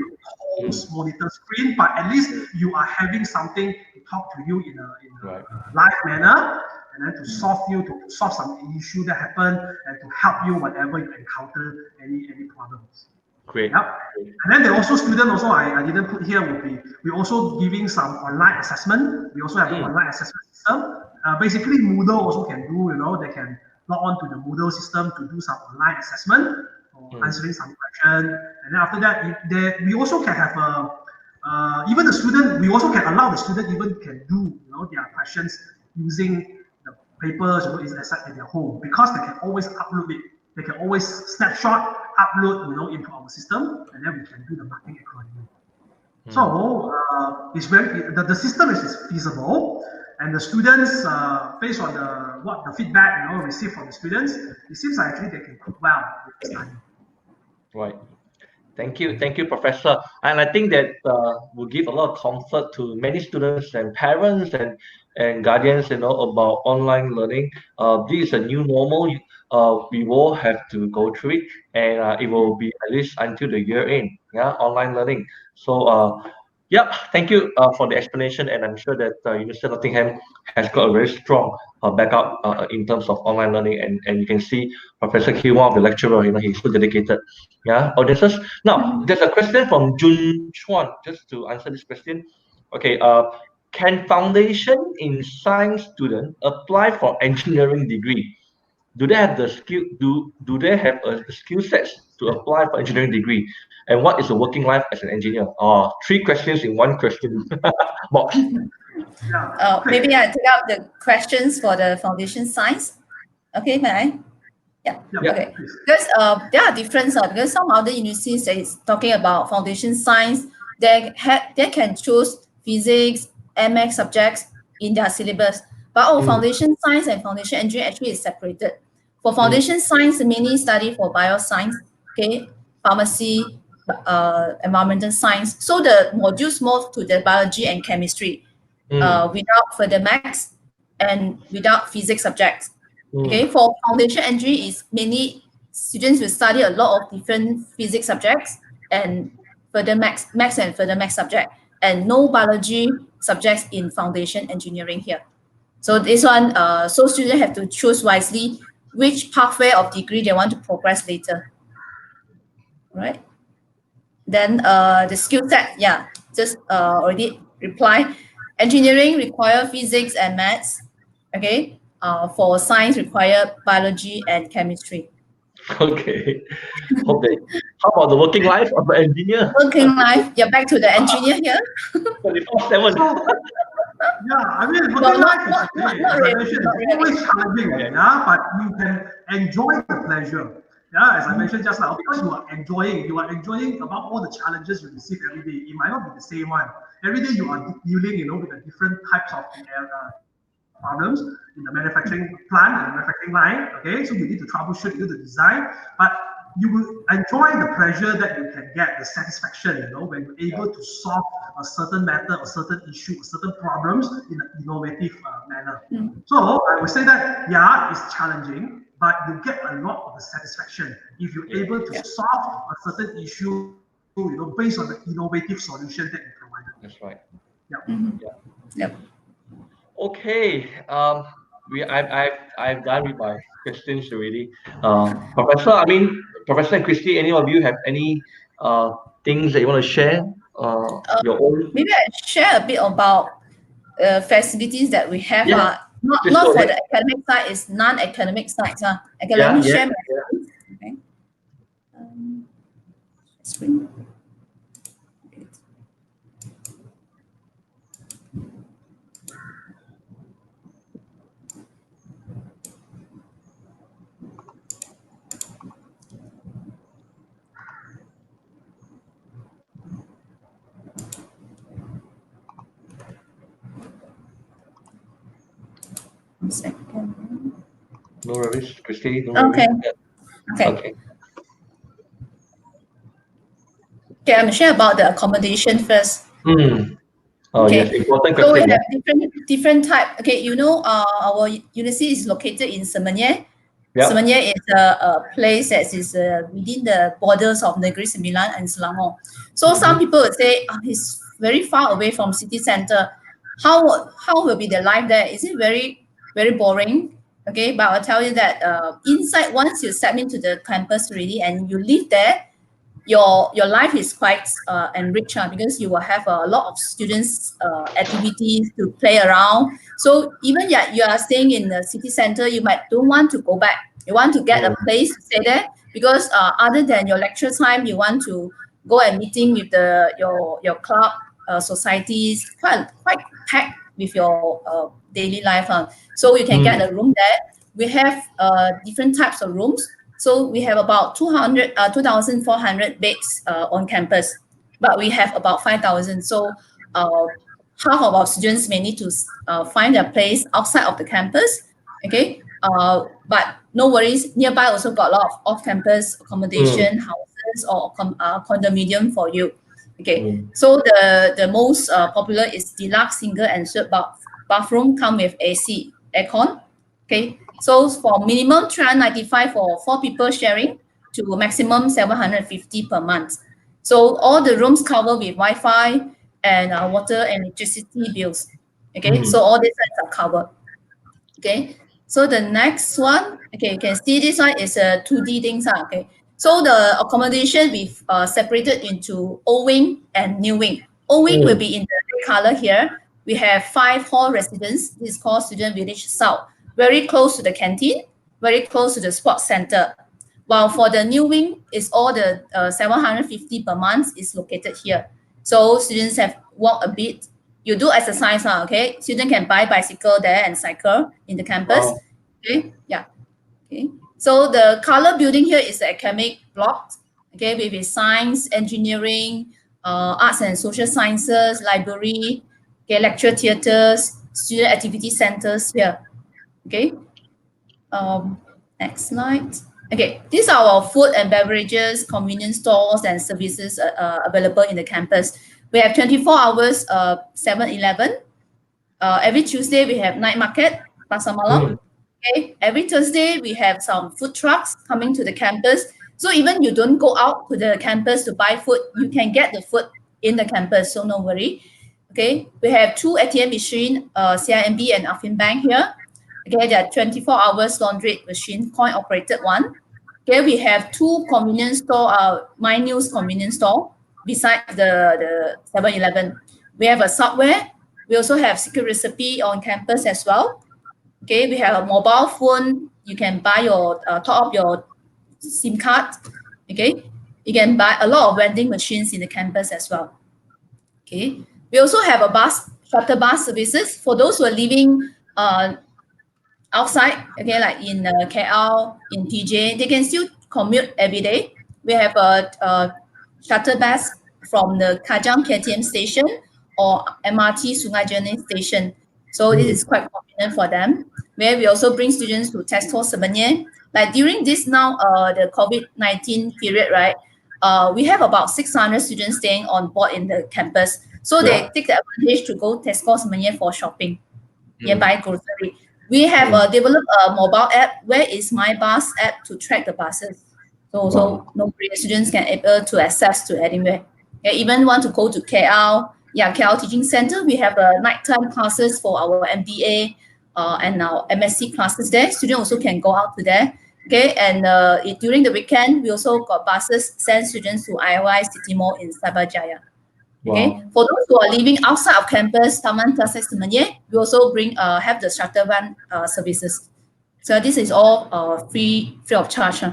close monitor screen, but at least you are having something to talk to you in a live manner. and then to solve some issue that happen and to help you whenever you encounter any problems.
Great.
Yep. And then there also student also I didn't put here would be we also giving some online assessment. We also have an online assessment system. Basically Moodle also can do, they can log on to the Moodle system to do some online assessment or answering some question. And then after that, we also can have even the student, we also can allow the student even can do their questions using the papers in their home, because they can always upload it. They can always snapshot, upload into our system, and then we can do the marking accordingly. So it's the system is feasible, and the students, based on the feedback received from the students, it seems like actually they can cope well with the study.
Right. Thank you, Professor. And I think that will give a lot of comfort to many students and parents and guardians, about online learning. This is a new normal. We will have to go through it, and it will be at least until the year end. Yeah, online learning. So, thank you for the explanation, and I'm sure that University of Nottingham has got a very strong backup in terms of online learning, and you can see Professor Khiew, one of the lecturer, he's so dedicated. Yeah, audiences. Now, there's a question from Jun Chuan, just to answer this question. Okay, can foundation in science student apply for engineering degree? Do they have the skill? Do they have a skill sets to apply for engineering degree? And what is the working life as an engineer? Oh, 3 questions in 1 question box.
Maybe I take up the questions for the foundation science. Okay, may I? Yeah. Okay. Because there are different because some other universities is talking about foundation science. They can choose physics, MX subjects in their syllabus. But foundation science and foundation engineering actually is separated. For foundation science, mainly study for bioscience, pharmacy, environmental science. So the modules move to the biology and chemistry without further maths and without physics subjects. Okay, for foundation engineering is mainly students will study a lot of different physics subjects and further maths and further maths subject, and no biology subjects in foundation engineering here. So this one, so students have to choose wisely which pathway of degree they want to progress later. Right. Then the skill set, just already replied. Engineering require physics and maths. Okay. For science require biology and chemistry.
Okay. How about the working life of an engineer?
Working life, you're back to the engineer here.
24/7.
I mean, working life is always challenging, but you can enjoy the pleasure. As I mentioned just now, because you are enjoying about all the challenges you receive every day. It might not be the same one. Every day you are dealing, with the different types of problems in the manufacturing plant and manufacturing line. Okay, so you need to troubleshoot, you need to design, but you will enjoy the pleasure that you can get, the satisfaction, when you're able to solve a certain matter, a certain issue, certain problems in an innovative manner. So I would say that it's challenging, but you get a lot of the satisfaction if you're able to solve a certain issue, based on the innovative solution that you provided.
That's right.
Yep.
Okay. I've done with my questions already. Professor and Christy, any of you have any things that you want to share? Your own?
Maybe I share a bit about facilities that we have. Not for the academic side, it's non-academic side. Okay, let me share my screen. Okay. Screen. One second.
No worries, Christy.
Okay. Okay, I'm going to share about the accommodation first.
Yes, important question.
So we have different type. Okay, our university is located in Semenyih. Semenyih is a place that is within the borders of Negeri Sembilan and Selangor. So some people would say, it's very far away from city center. How will be the life there? Is it very very boring. Okay, but I'll tell you that inside, once you step into the campus really and you live there, your life is quite enriched because you will have a lot of students activities to play around. So even you are staying in the city center, you might don't want to go back. You want to get a place to stay there because other than your lecture time, you want to go and meeting with your club societies, quite packed with your daily life. So you can get a room there. We have different types of rooms. So we have about 2,400 beds on campus, but we have about 5,000. So half of our students may need to find a place outside of the campus. Okay, but no worries. Nearby also got a lot of off-campus accommodation, houses or condominium for you. Okay, so the most popular is deluxe single and shared bathroom come with AC, aircon. Okay, so for minimum 395 for 4 people sharing to maximum 750 per month. So all the rooms cover with Wi-Fi and water and electricity bills. Okay, so all these are covered. Okay, so the next one, okay, you can see this one is a 2D things. Okay, so the accommodation we've separated into old wing and new wing. Old wing will be in the red color here. We have 5 hall residents. This is called Student Village South. Very close to the canteen, very close to the sports center. While for the new wing, is all the 750 per month is located here. So students have walked a bit. You do exercise, okay? Students can buy bicycle there and cycle in the campus. Wow. Okay, yeah. Okay. So the color building here is the academic block. Okay, with science, engineering, arts and social sciences, library, okay, lecture theaters, student activity centers here. Okay, next slide. Okay, these are our food and beverages, convenience stores and services available in the campus. We have 24 hours 7-Eleven. Every Tuesday we have night market, Pasar Malam. Okay, every Thursday we have some food trucks coming to the campus. So even you don't go out to the campus to buy food, you can get the food in the campus, so no worry. Okay, we have 2 ATM machine, CIMB and Affin Bank here. Okay, there are 24 hours laundry machine, coin operated one. Okay, we have 2 convenience store, My News convenience store beside the 7-Eleven. We have a Subway. We also have secret recipe on campus as well. Okay, we have a mobile phone. You can buy your top up your SIM card. Okay, you can buy a lot of vending machines in the campus as well. Okay, we also have a shuttle bus services for those who are living outside, okay, like in KL, in PJ, they can still commute every day. We have a shuttle bus from the Kajang KTM station or MRT Sungai Jernih station. So this is quite convenient for them. Where we also bring students to Testo Sebenye. Like during this now, the COVID-19 period, right? We have about 600 students staying on board in the campus. So they take the advantage to go Tesco Sebenye for shopping, buy grocery. We have developed a mobile app where is My Bus app to track the buses. So no students can able to access to anywhere. Okay, even want to go to KL, KL Teaching Center, we have nighttime classes for our MBA and our MSc classes there. Students also can go out to there. Okay, and during the weekend, we also got buses send students to IOI City Mall in Cyberjaya. Okay, for those who are living outside of campus, Taman Plaza Semenye, we also have the shuttle van services. So this is all free of charge.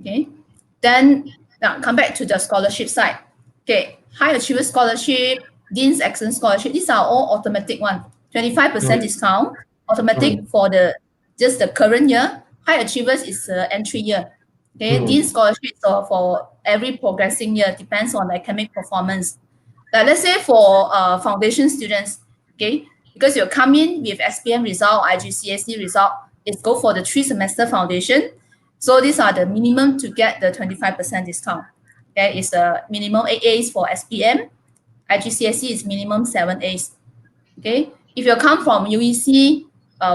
Okay, then now come back to the scholarship side. Okay, High Achiever Scholarship, Dean's Excellence Scholarship, these are all automatic one. 25% discount, automatic for just the current year. High Achievers is entry year. Okay, Dean's Scholarship for every progressing year, depends on academic performance. Like let's say for foundation students, okay, because you come in with SPM result, IGCSE result, it's go for the 3-semester foundation. So these are the minimum to get the 25% discount. Okay, it's a minimum 8 A's for SPM. IGCSE is minimum 7 A's. Okay, if you come from UEC,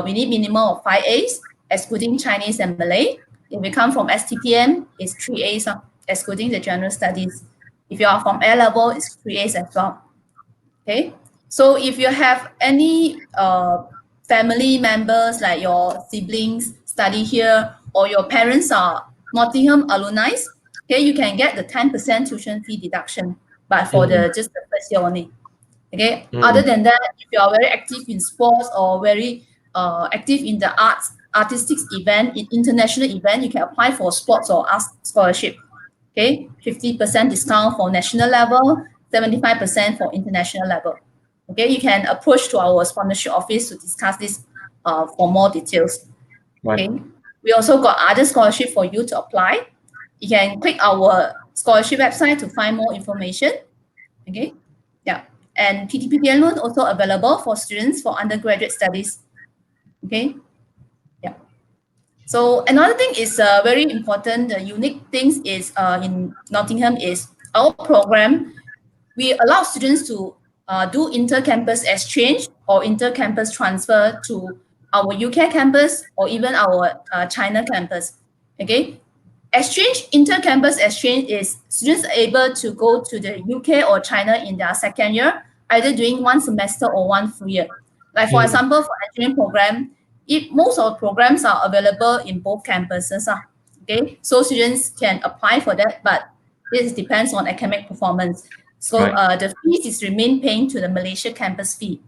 we need minimum of 5 A's, excluding Chinese and Malay. If you come from STPM, it's 3 A's, excluding the general studies. If you are from A level, it's 3 A's as well. Okay, so if you have any family members like your siblings study here, or your parents are Nottingham alumni, okay, you can get the 10% tuition fee deduction, but for just the first year only. Okay. Other than that, if you are very active in sports or very active in the artistic event, in international event, you can apply for sports or arts scholarship. Okay, 50% discount for national level, 75% for international level. Okay, you can approach to our sponsorship office to discuss this for more details.
Right.
Okay, we also got other scholarship for you to apply. You can click our scholarship website to find more information. Okay, yeah, and PTPTN loan also available for students for undergraduate studies. Okay, yeah. So another thing is very important. The unique things is in Nottingham is our program. We allow students to do inter-campus exchange or inter-campus transfer to our UK campus or even our China campus. Okay, inter-campus exchange is students are able to go to the UK or China in their second year, either doing one semester or one full year. Like for example, for engineering program, most of the programs are available in both campuses. Okay, so students can apply for that, but this depends on academic performance. So the fees is remain paying to the Malaysia campus fee.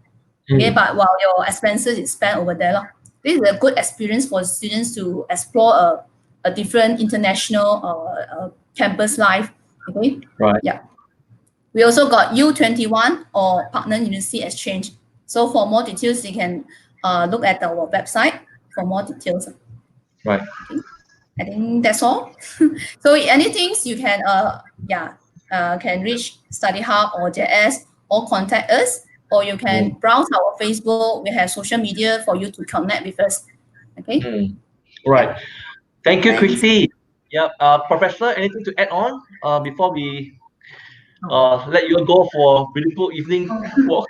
Okay, but while your expenses is spent over there. This is a good experience for students to explore a different international campus life. Okay.
Right.
Yeah. We also got U21 or Partner University Exchange. So for more details, you can look at our website for more details.
Right.
Okay. I think that's all. So anything you can can reach Study Hub or JS or contact us, or you can browse our Facebook. We have social media for you to connect with us. Okay.
Right. Thank you,
Thanks.
Christy. Yeah. Professor, anything to add on before we let you go for beautiful evening walk?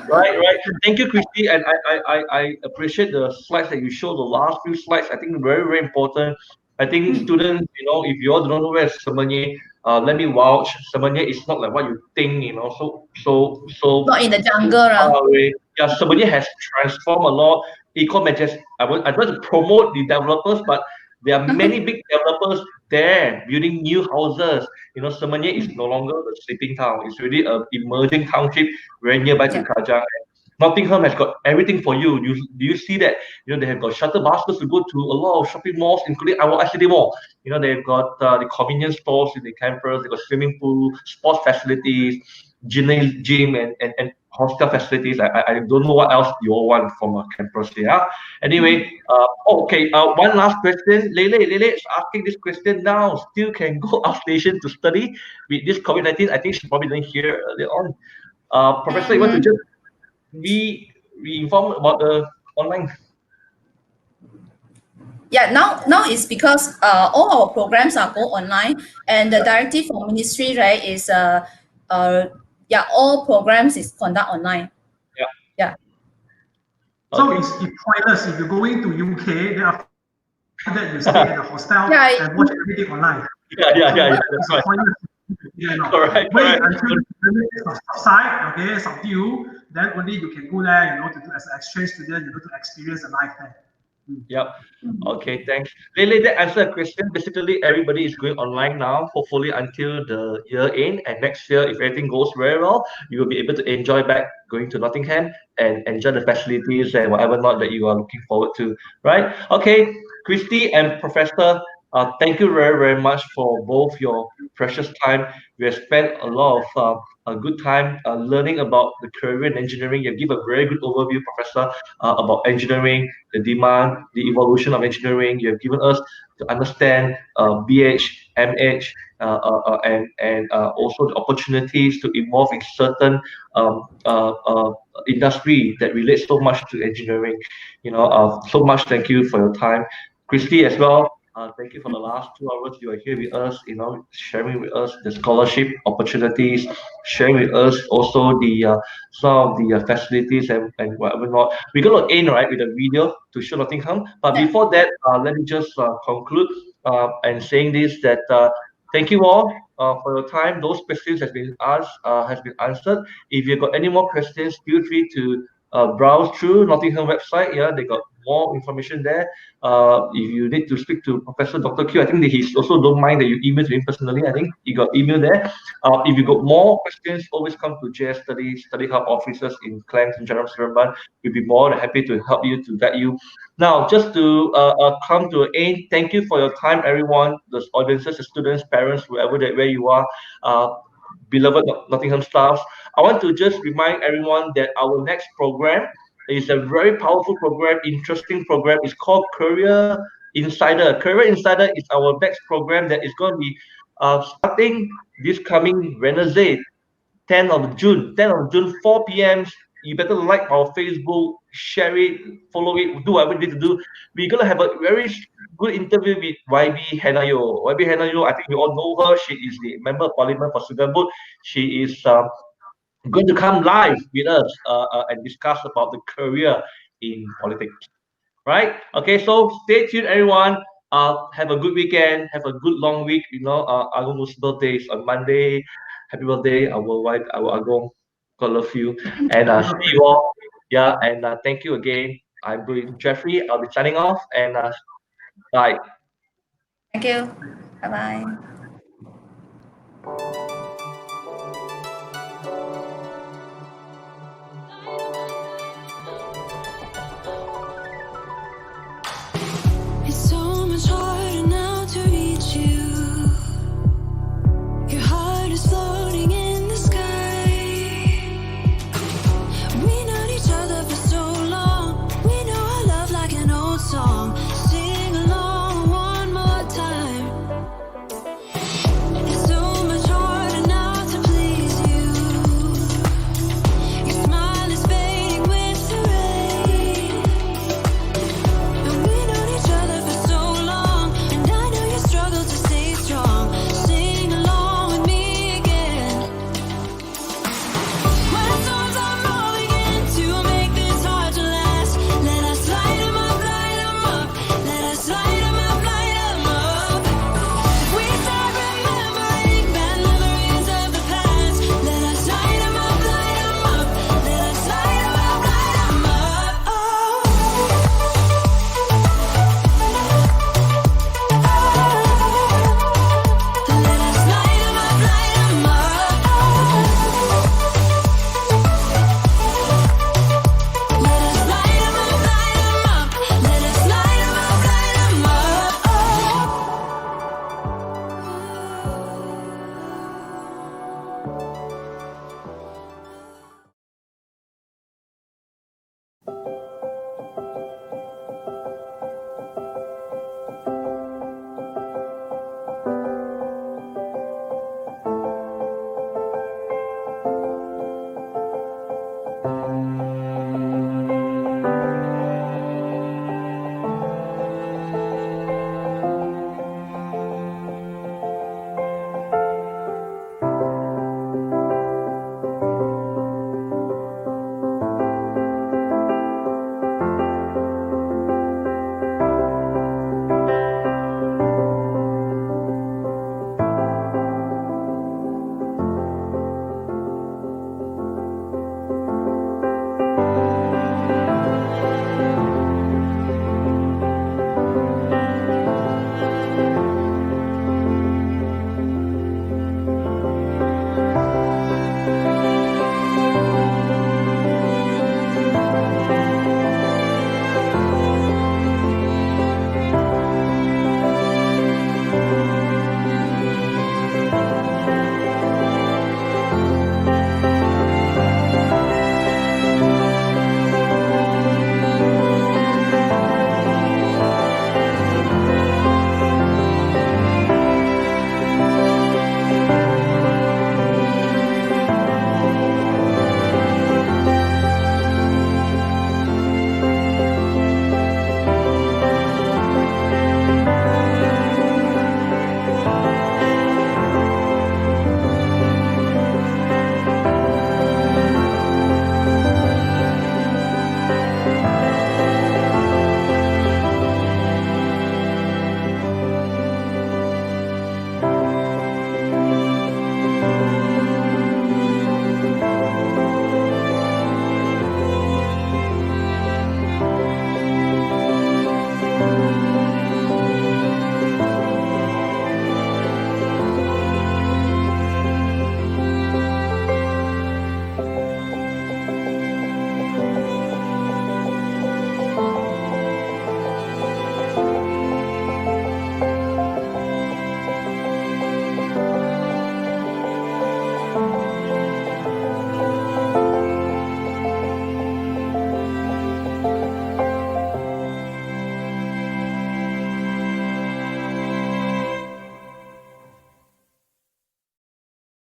Right. Thank you, Christy, and I appreciate the slides that you showed. The last few slides, I think very, very important. I think students, if you all don't know where Semenye, let me vouch. Semenye is not like what you think, so
Not in the jungle,
far away. Yeah, Semenye has transformed a lot. I don't want to promote the developers, but there are many big developers there building new houses. Semenye is no longer the sleeping town. It's really an emerging township very nearby to Kajang. Nottingham has got everything for you. Do you see that? They have got shuttle buses to go to a lot of shopping malls, including our ICT mall. They've got the convenience stores in the campus. They've got swimming pool, sports facilities, gym, and hostel facilities. I don't know what else you all want from a campus here. Anyway, one last question. Lele is asking this question now. Still can go outstation to study with this COVID-19. I think she probably didn't hear earlier on. Professor, you want to just re-inform about the online?
Yeah, now it's because all our programs are go online, and the directive from ministry, right, is all programs is conduct online. Yeah.
So it's pointless if you're going to UK, then after that you stay at the hostel and watch everything online.
Yeah, that's right.
Wait until the pandemic subside, subdue, then only you can go there, to do as an exchange student, to experience a life there.
Yep. Okay, thanks. Lele, that answered a question. Basically, everybody is going online now, hopefully until the year end. And next year, if everything goes very well, you will be able to enjoy back going to Nottingham and enjoy the facilities and whatever not that you are looking forward to, right? Okay, Christy and Professor, thank you very, very much for both your precious time. We have spent a lot of a good time learning about the career in engineering. You give a very good overview, Professor, about engineering, the demand, the evolution of engineering. You have given us to understand BH, MH, and also the opportunities to involve in certain industry that relates so much to engineering. So much thank you for your time. Christy as well. Thank you for the last 2 hours you are here with us, sharing with us the scholarship opportunities, sharing with us also the some of the facilities and whatever not. We're going to end right with a video to show Nottingham. But before that, let me just conclude and saying this that thank you all for your time. Those questions has been asked, has been answered. If you've got any more questions, feel free to browse through Nottingham website. Yeah, they got more information there. If you need to speak to Professor Dr. Khiew, I think that he's also don't mind that you email to him personally. I think you got email there. If you got more questions, always come to JS Study Hub officers in Clank and Jaram Seremban. We'll be more than happy to help you, to guide you. Now, just to come to an end, thank you for your time, everyone, the audiences, the students, parents, wherever where you are, beloved Nottingham staffs. I want to just remind everyone that our next program is a very powerful program, interesting program. It's called Career Insider. Career Insider is our next program that is going to be starting this coming Wednesday, 10th of June, 4 p.m. You better like our Facebook, share it, follow it, do whatever you need to do. We're going to have a very good interview with YB Henayo. YB Henayo, I think you all know her. She is the Member of Parliament for Sugambut. She is going to come live with us and discuss about the career in politics. Right? Okay, so stay tuned, everyone. Have a good weekend. Have a good long week. You know, Agong's birthday is on Monday. Happy birthday, our wife, our Agong. God love you. And see you all. Yeah, and thank you again. I'm doing Jeffrey. I'll be signing off, and bye.
Thank you. Bye bye.